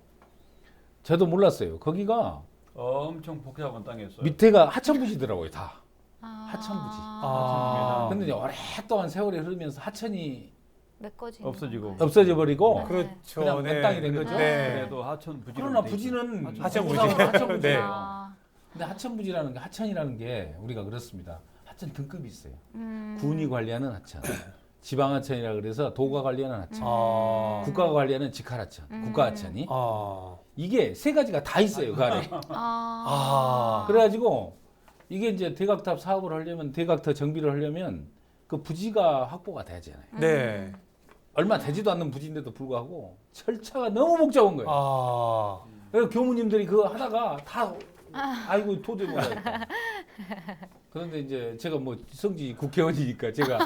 저도 몰랐어요. 거기가 엄청 복잡한 땅이었어요. 밑에가 하천부지더라고요, 다. 하천부지. 아. 근데 이제 오랫동안 세월이 흐르면서 하천이 메꿔지는 없어지고. 건가요? 없어져 버리고 그렇죠. 그냥 맨 땅이 된 거죠? 네. 그래도 하천 부지로 그러나 돼 있어요. 부지는 하천부지. 하천부지예요. 네. 아, 근데 하천부지라는 게 하천이라는 게 우리가 그렇습니다. 하천 등급이 있어요. 음. 군이 관리하는 하천, 지방하천이라 그래서 도가 관리하는 하천, 아. 국가가 관리하는 직하하천, 국가하천이 아. 이게 세 가지가 다 있어요 그 안에. 아. 그래가지고 이게 이제 대각탑 사업을 하려면 대각터 정비를 하려면 그 부지가 확보가 돼야잖아요. 네. 얼마 되지도 않는 부지인데도 불구하고 절차가 너무 복잡한 거예요. 아. 그래서 교무님들이 그거 하다가 다 아이고 도저히 못하겠다. 그런데 이제 제가 뭐 성지 국회의원이니까 제가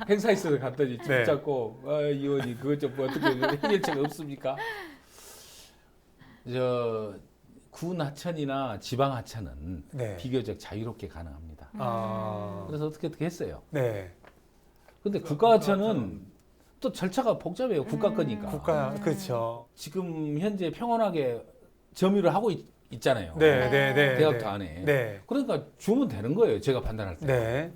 행사 있어서 갔더니 네. 붙잡고 의원이 그것 좀 뭐 어떻게 해결책이 없습니까? 군 하천이나 지방 하천은 네. 비교적 자유롭게 가능합니다. 아. 그래서 어떻게 했어요. 네. 근데 국가 하천은 또 절차가 복잡해요. 국가 거니까. 국가 그렇죠. 지금 현재 평온하게 점유를 하고 있잖아요. 네, 네, 네. 대학도 네. 안에. 네. 그러니까 주면 되는 거예요. 제가 판단할 때. 네.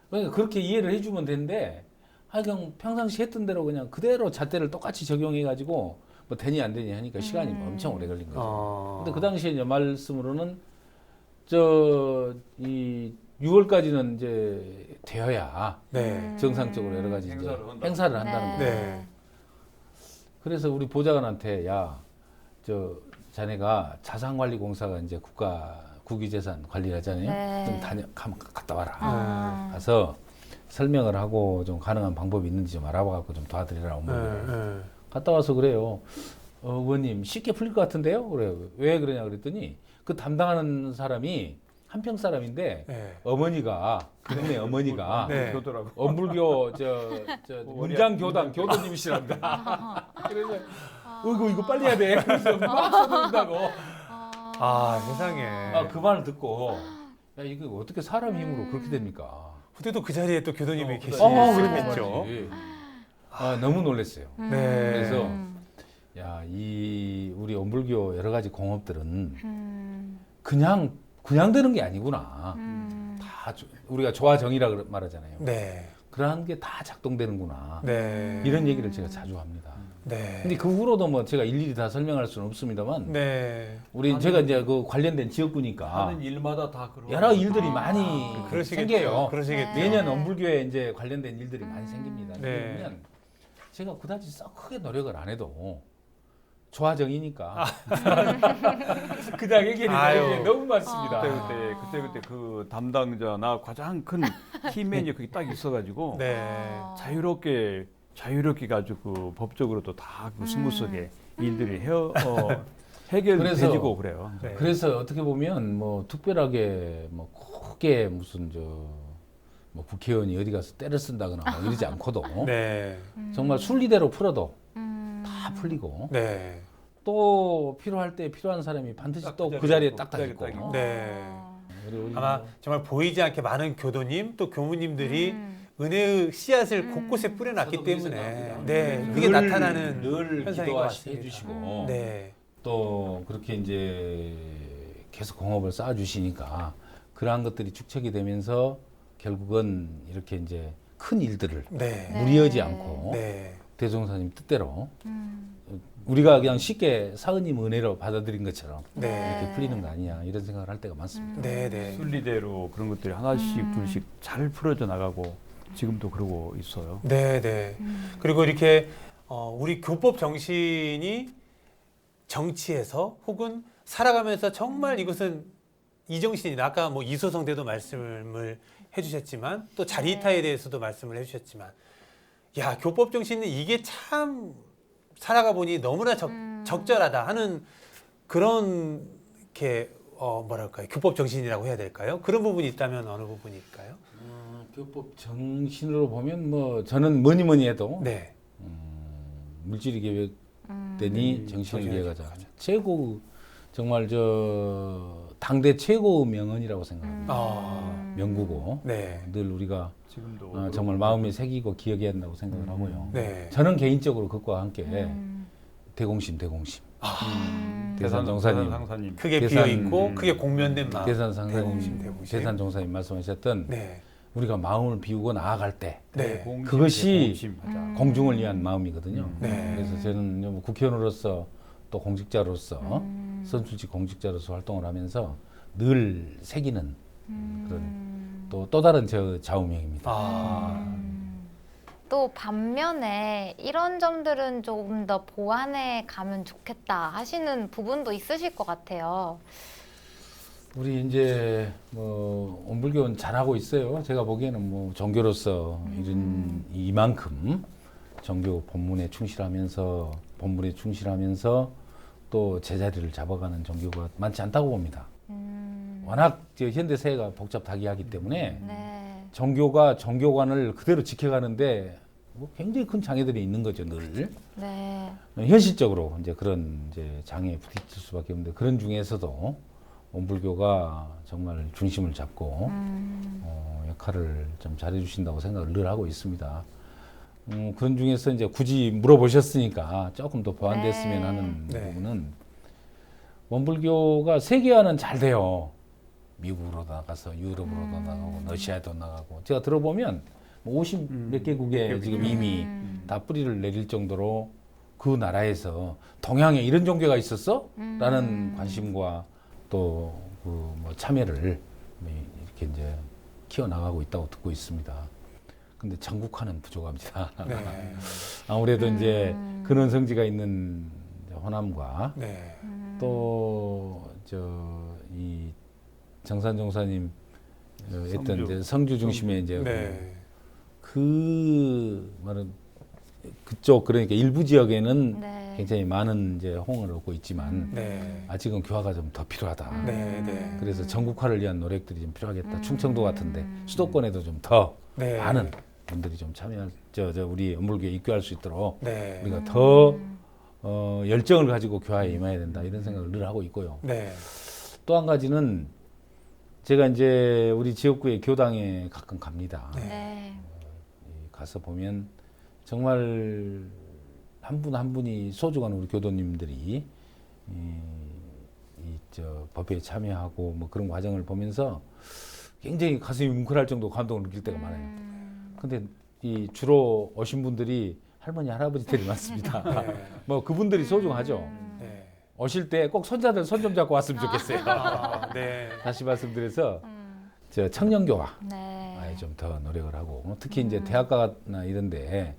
그러니까 그렇게 이해를 해주면 되는데, 그냥 평상시 했던 대로 그냥 그대로 잣대를 똑같이 적용해가지고 뭐 되니 안 되니 하니까 시간이 엄청 오래 걸린 거죠. 근데 그 당시에 이제 말씀으로는 이 6월까지는 이제 되어야 네. 정상적으로 여러 가지 이제 행사를 한다는 거예요. 네. 그래서 우리 보좌관한테 자네가 자산관리공사가 이제 국유재산 관리를 하잖아요. 네. 좀 갔다 와라. 아. 가서 설명을 하고 좀 가능한 방법이 있는지 좀 알아봐갖고 좀 도와드리라 어머니를. 네. 갔다 와서 그래요. 의원님 쉽게 풀릴 것 같은데요? 그래요. 왜 그러냐 그랬더니 그 담당하는 사람이 한평 사람인데 네. 어머니가 그분의 어머니가 네. 교도라고. 엄불교 문장 교당 교도님이시랍니다. 그래서 이거 빨리 해야 돼. 그래서 막 써준다고. 아, 세상에. 그 말을 듣고 야 이거 어떻게 사람 힘으로 그렇게 됩니까? 그때도 그 자리에 또 교도님이 계시죠. 그랬겠죠. 너무 놀랐어요. 네. 그래서 야, 우리 엄불교 여러 가지 공업들은 그냥 되는 게 아니구나. 다 우리가 조화정의라 말하잖아요. 네. 그러한 게 다 작동되는구나. 네. 이런 얘기를 제가 자주 합니다. 네. 근데 그 후로도 뭐 제가 일일이 다 설명할 수는 없습니다만 네. 제가 이제 그 관련된 지역구니까 하는 일마다 다 그런 여러 일들이 많이 생겨요. 그러시겠죠. 매년 엄불교에 이제 관련된 일들이 많이 생깁니다. 네. 그러면 제가 그다지 썩 크게 노력을 안 해도 조화정이니까 그냥 얘기는 너무 많습니다. 그때 그 담당자나 가장 큰 키맨이 거기 딱 있어가지고 네. 자유롭게 가지고 법적으로도 다그 스무스하게 일들이 해결되지고 그래요. 네. 그래서 어떻게 보면 뭐 특별하게 뭐 크게 무슨 뭐 국회의원이 어디 가서 때를 쓴다거나 뭐 이러지 않고도 네. 정말 순리대로 풀어도 다 풀리고 네. 또 필요할 때 필요한 사람이 반드시 또 그 자리에 딱 있고. 네. 그리고 아마 정말 보이지 않게 많은 교도님 또 교무님들이 은혜의 씨앗을 곳곳에 뿌려놨기 때문에 네, 그게 나타나는 늘 현상인 것 같습니다. 기도해주시고 네. 또 그렇게 이제 계속 공업을 쌓아주시니까 그러한 것들이 축적이 되면서 결국은 이렇게 이제 큰 일들을 네. 무리하지 않고 네. 대종사님 뜻대로 우리가 그냥 쉽게 사은님 은혜로 받아들인 것처럼 네. 이렇게 풀리는 거 아니냐 이런 생각을 할 때가 많습니다. 네. 네. 순리대로 그런 것들이 하나씩 둘씩 잘 풀어져 나가고 지금도 그러고 있어요. 네. 네. 그리고 이렇게 우리 교법 정신이 정치에서 혹은 살아가면서 정말 이것은 이 정신이나 아까 뭐 이소성 대도 말씀을 해주셨지만 또 자리타에 대해서도 말씀을 해주셨지만 야 교법 정신은 이게 참 살아가 보니 너무나 적절하다 하는 그런 게 뭐랄까요 교법 정신이라고 해야 될까요? 그런 부분이 있다면 어느 부분일까요? 교법 정신으로 보면 뭐 저는 뭐니 해도 네. 물질이 계획되니 정신을 위해가자. 최고 정말 당대 최고 명언이라고 생각합니다. 명구고 네. 늘 우리가 지금도 정말 마음에 새기고 기억해야 한다고 생각을 하고요. 네. 저는 개인적으로 그것과 함께 대공심 대산 정사님 상사님 크게 대산, 비어 있고 크게 공면된 마음. 대산 상사님 대공심. 대산 정사님 말씀하셨던 네. 우리가 마음을 비우고 나아갈 때 네. 그것이 공중을 위한 마음이거든요. 네. 그래서 저는 뭐 국회의원으로서 또 공직자로서 선출직 공직자로서 활동을 하면서 늘 새기는 그런 또 다른 좌우명입니다. 또 반면에 이런 점들은 조금 더 보완해 가면 좋겠다 하시는 부분도 있으실 것 같아요. 우리 이제 뭐 온불교는 잘하고 있어요. 제가 보기에는 뭐 종교로서 이만큼 종교 본문에 충실하면서 또 제자리를 잡아가는 종교가 많지 않다고 봅니다. 워낙 현대 사회가 복잡하기 때문에 네. 종교관을 그대로 지켜가는데 뭐 굉장히 큰 장애들이 있는 거죠, 늘. 네. 현실적으로 이제 그런 이제 장애에 부딪힐 수밖에 없는데 그런 중에서도 온불교가 정말 중심을 잡고 역할을 좀 잘해주신다고 생각을 늘 하고 있습니다. 그런 중에서 이제 굳이 물어보셨으니까 조금 더 보완됐으면 하는 네. 부분은 원불교가 세계화는 잘 돼요. 미국으로 나가서 유럽으로도 나가고 러시아에도 나가고 제가 들어보면 50 몇 개국에 지금 이미 다 뿌리를 내릴 정도로 그 나라에서 동양에 이런 종교가 있었어? 라는 관심과 또 그 뭐 참여를 이렇게 이제 키워나가고 있다고 듣고 있습니다. 근데 전국화는 부족합니다. 네. 아무래도 이제 근원 성지가 있는 호남과 네. 또 이 정산 종사님 했던 성주. 이제 성주 중심의 이제 네. 그 말은 그쪽 그러니까 일부 지역에는 네. 굉장히 많은 이제 호응을 얻고 있지만 네. 아직은 교화가 좀 더 필요하다. 네. 네. 그래서 전국화를 위한 노력들이 좀 필요하겠다. 충청도 같은데 수도권에도 좀 더 네. 많은 분들이 좀 참여할 우리 원불교에 입교할 수 있도록 네. 우리가 더 열정을 가지고 교화에 임해야 된다 이런 생각을 늘 하고 있고요. 네. 또 한 가지는 제가 이제 우리 지역구의 교당에 가끔 갑니다. 네. 가서 보면 정말 한 분 한 분이 소중한 우리 교도님들이 법회에 참여하고 뭐 그런 과정을 보면서 굉장히 가슴이 뭉클할 정도 감동을 느낄 때가 많아요. 근데 이 주로 오신 분들이 할머니 할아버지들이 많습니다. 네. 뭐 그분들이 소중하죠. 네. 오실 때 꼭 손자들 손 좀 잡고 왔으면 좋겠어요. 아, 네. 다시 말씀드려서 저 청년교화 네. 아예 좀 더 노력을 하고 특히 이제 대학가나 이런데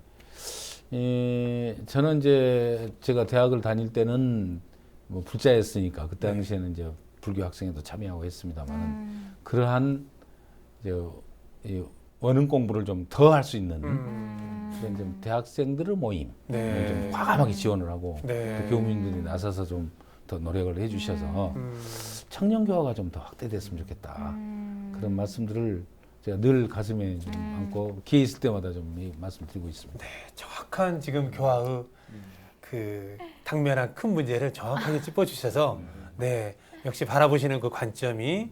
저는 이제 제가 대학을 다닐 때는 뭐 불자였으니까 그때 당시에는 이제 불교 학생회도 참여하고 했습니다만은 그러한 이제 이 원흥 공부를 좀 더 할 수 있는 그런 좀 대학생들의 모임을 네. 좀 과감하게 지원을 하고 네. 또 교민들이 나서서 좀 더 노력을 해주셔서 청년교화가 좀 더 확대됐으면 좋겠다. 그런 말씀들을 제가 늘 가슴에 좀 안고 기회 있을 때마다 좀 말씀드리고 있습니다. 정확한 지금 교화의 그 당면한 큰 문제를 정확하게 짚어주셔서 네 역시 바라보시는 그 관점이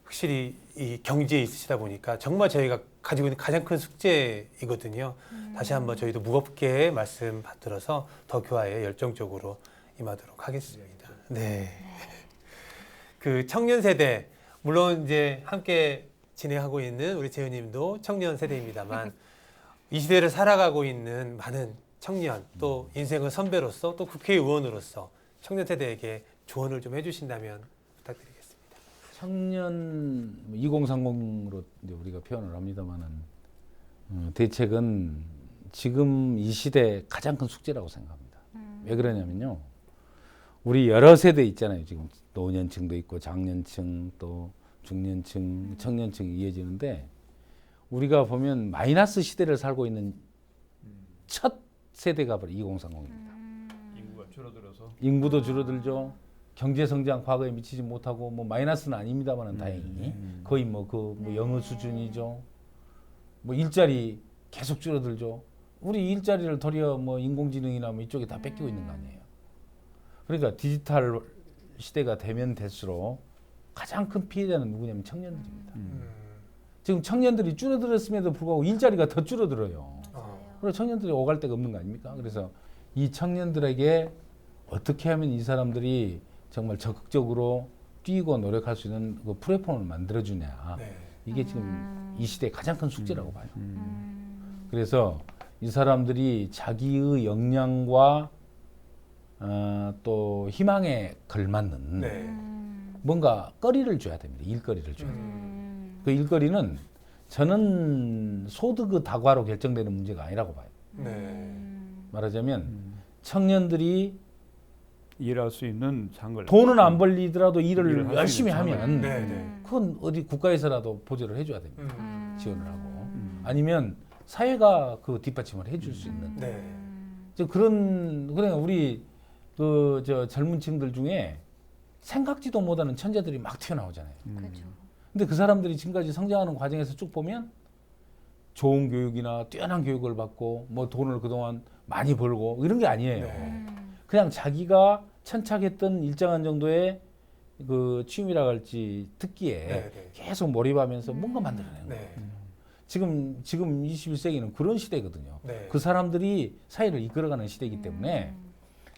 확실히 이 경지에 있으시다 보니까 정말 저희가 가지고 있는 가장 큰 숙제이거든요. 다시 한번 저희도 무겁게 말씀 받들어서 더 교화에 열정적으로 임하도록 하겠습니다. 네. 그 청년 세대 물론 이제 함께 진행하고 있는 우리 재우님도 청년 세대입니다만 이 시대를 살아가고 있는 많은 청년 또 인생의 선배로서 또 국회의원으로서 청년 세대에게 조언을 좀 해주신다면 부탁드리겠습니다. 청년 2030으로 이제 우리가 표현을 합니다만은 대책은 지금 이 시대 가장 큰 숙제라고 생각합니다. 왜 그러냐면요. 우리 여러 세대 있잖아요. 지금 노년층도 있고 장년층 또 중년층, 청년층이 이어지는데 우리가 보면 마이너스 시대를 살고 있는 첫 세대가 바로 2030입니다. 인구가 줄어들어서 인구도 줄어들죠. 경제 성장 과거에 미치지 못하고 뭐 마이너스는 아닙니다만은 다행히 거의 뭐 영어 수준이죠. 뭐 일자리 계속 줄어들죠. 우리 일자리를 도리어 뭐 인공지능이나 뭐 이쪽에 다 뺏기고 있는 거 아니에요. 그러니까 디지털 시대가 되면 될수록 가장 큰 피해자는 누구냐면 청년들입니다. 지금 청년들이 줄어들었음에도 불구하고 일자리가 더 줄어들어요. 그래서 청년들이 오갈 데가 없는 거 아닙니까? 그래서 이 청년들에게 어떻게 하면 이 사람들이 정말 적극적으로 뛰고 노력할 수 있는 그 플랫폼을 만들어주냐. 네. 이게 지금 이 시대의 가장 큰 숙제라고 봐요. 그래서 이 사람들이 자기의 역량과 또 희망에 걸맞는 네. 뭔가 거리를 줘야 됩니다. 일거리를 줘야 됩니다. 그 일거리는 저는 소득의 다과로 결정되는 문제가 아니라고 봐요. 네. 말하자면 청년들이 일할 수 있는 장을 돈은 안 벌리더라도 일을 일을 할수 열심히 있는 하면 네. 네. 그건 어디 국가에서라도 보조를 해줘야 됩니다. 지원을 하고 음. 아니면 사회가 그 뒷받침을 해줄 수 있는 네. 그러니까 우리 저 젊은층들 중에 생각지도 못하는 천재들이 막 튀어나오잖아요. 그렇죠. 근데 그 사람들이 지금까지 성장하는 과정에서 쭉 보면 좋은 교육이나 뛰어난 교육을 받고 뭐 돈을 그동안 많이 벌고 이런 게 아니에요. 네. 그냥 자기가 천착했던 일정한 정도의 그 취미라 할지 특기에 네, 네. 계속 몰입하면서 뭔가 만들어내는 거예요. 네. 지금 21세기는 그런 시대거든요. 네. 그 사람들이 사회를 이끌어가는 시대이기 때문에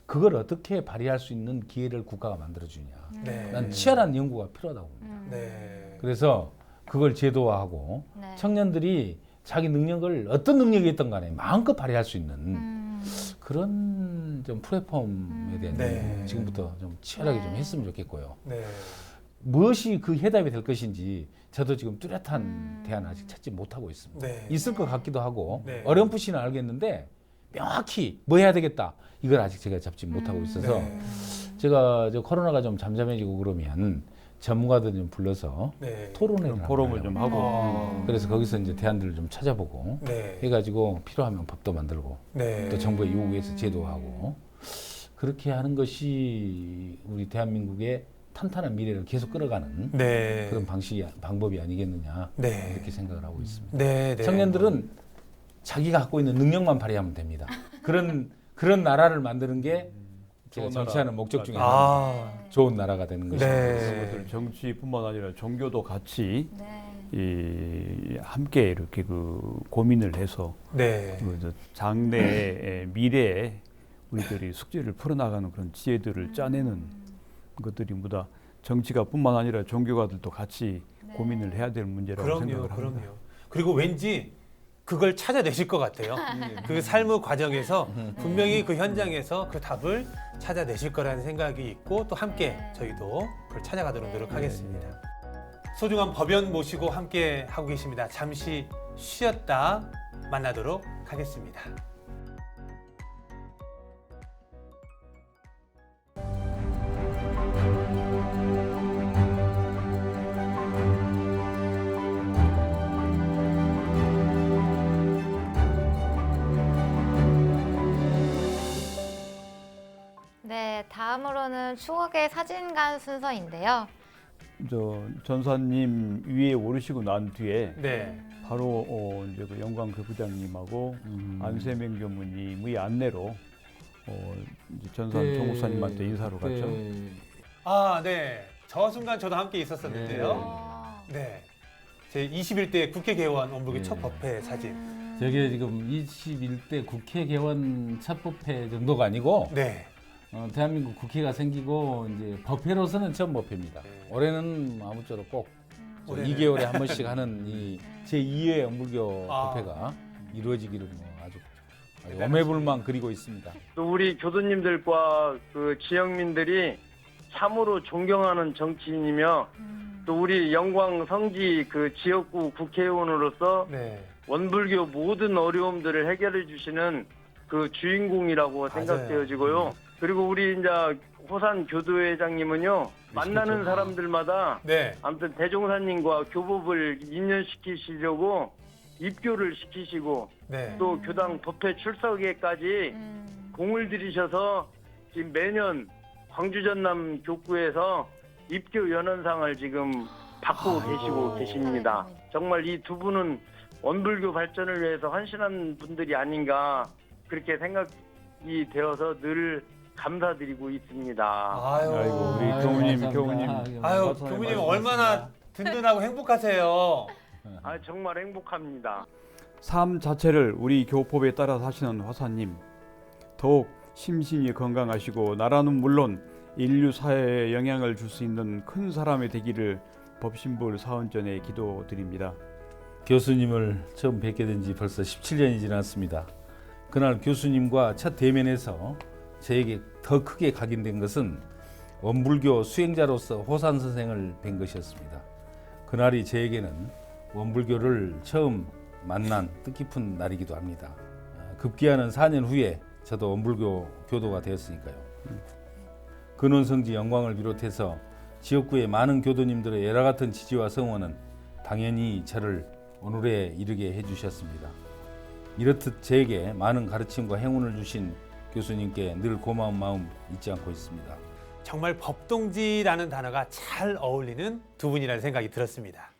그걸 어떻게 발휘할 수 있는 기회를 국가가 만들어주냐. 네. 난 치열한 연구가 필요하다고 봅니다. 네. 그래서 그걸 제도화하고 네. 청년들이 자기 능력을 어떤 능력이 있든 간에 마음껏 발휘할 수 있는 그런 좀 플랫폼에 대한 네. 연구 지금부터 좀 치열하게 좀 네. 했으면 좋겠고요. 네. 무엇이 그 해답이 될 것인지 저도 지금 뚜렷한 대안 아직 찾지 못하고 있습니다. 네. 있을 것 같기도 하고 네. 어렴풋이는 알겠는데 명확히 뭐 해야 되겠다 이걸 아직 제가 잡지 못하고 있어서 네. 제가 저 코로나가 좀 잠잠해지고 그러면 전문가들 좀 불러서 네. 토론회를 포럼을 좀 하고 그래서 거기서 이제 대안들을 좀 찾아보고 네. 해가지고 필요하면 법도 만들고 네. 또 정부의 요구에서 제도하고 그렇게 하는 것이 우리 대한민국의 탄탄한 미래를 계속 끌어가는 네. 그런 방법이 아니겠느냐 네. 이렇게 생각을 하고 있습니다. 네. 네. 청년들은 자기가 갖고 있는 능력만 발휘하면 됩니다. 그런 나라를 만드는 게 제가 좋은 정치하는 나라. 목적 중에 아. 하나입니다. 좋은 나라가 되는 것입니다. 네. 그것을 정치뿐만 아니라 종교도 같이 네. 함께 이렇게 그 고민을 해서 네. 그 장래의 미래에 우리들이 숙제를 풀어나가는 그런 지혜들을 짜내는 것들이 보다 정치가 뿐만 아니라 종교가들도 같이 고민을 해야 될 문제라고 그럼요. 생각을 합니다. 그럼요. 그리고 왠지 그걸 찾아내실 것 같아요. 그 삶의 과정에서 분명히 그 현장에서 그 답을 찾아내실 거라는 생각이 있고 또 함께 저희도 그걸 찾아가도록 노력하겠습니다. 소중한 법연 모시고 함께 하고 계십니다. 잠시 쉬었다 만나도록 하겠습니다. 네, 다음으로는 추억의 사진관 순서인데요. 저 전사님 위에 오르시고 난 뒤에 네. 바로 이제 그 영광 교부장님하고 안세명 교무님의 안내로 이제 전산 총무사님한테 인사로 갔죠. 아, 네. 저 순간 저도 함께 있었었는데요. 네. 제 21대 국회 개원 원북의 첫 법회 사진. 저게 지금 21대 국회 개원 첫 법회 정도가 아니고 네. 대한민국 국회가 생기고 이제 법회로서는 처음 법회입니다. 올해는 아무쪼록 꼭 올해는. 2개월에 한 번씩 하는 이 제2회 원불교 아. 법회가 이루어지기를 뭐 아주 대단하십니다. 오매불망 그리고 있습니다. 또 우리 교도님들과 그 지역민들이 참으로 존경하는 정치인이며 또 우리 영광 성지 그 지역구 국회의원으로서 네. 원불교 모든 어려움들을 해결해 주시는 그 주인공이라고 맞아요. 생각되어지고요. 그리고 우리 이제 호산 교도회장님은요, 만나는 사람들마다 네. 아무튼 대종사님과 교법을 인연시키시려고 입교를 시키시고 네. 또 교당 법회 출석에까지 공을 들이셔서 지금 매년 광주 전남 교구에서 입교 연원상을 지금 받고 계시고 계십니다. 정말 이 두 분은 원불교 발전을 위해서 헌신한 분들이 아닌가 그렇게 생각이 되어서 늘 감사드리고 있습니다. 아유. 우리 교무님. 아유, 교무님 얼마나 든든하고 행복하세요. 아, 정말 행복합니다. 삶 자체를 우리 교법에 따라 사시는 화사님, 더욱 심신이 건강하시고 나라는 물론 인류 사회에 영향을 줄 수 있는 큰 사람이 되기를 법신불 사원전에 기도드립니다. 교수님을 처음 뵙게 된 지 벌써 17년이 지났습니다. 그날 교수님과 첫 대면에서 저에게 더 크게 각인된 것은 원불교 수행자로서 호산 선생을 뵌 것이었습니다. 그날이 저에게는 원불교를 처음 만난 뜻깊은 날이기도 합니다. 급기야는 4년 후에 저도 원불교 교도가 되었으니까요. 근원성지 영광을 비롯해서 지역구의 많은 교도님들의 여러 같은 지지와 성원은 당연히 저를 오늘에 이르게 해주셨습니다. 이렇듯 저에게 많은 가르침과 행운을 주신 교수님께 늘 고마운 마음 잊지 않고 있습니다. 정말 법동지라는 단어가 잘 어울리는 두 분이라는 생각이 들었습니다.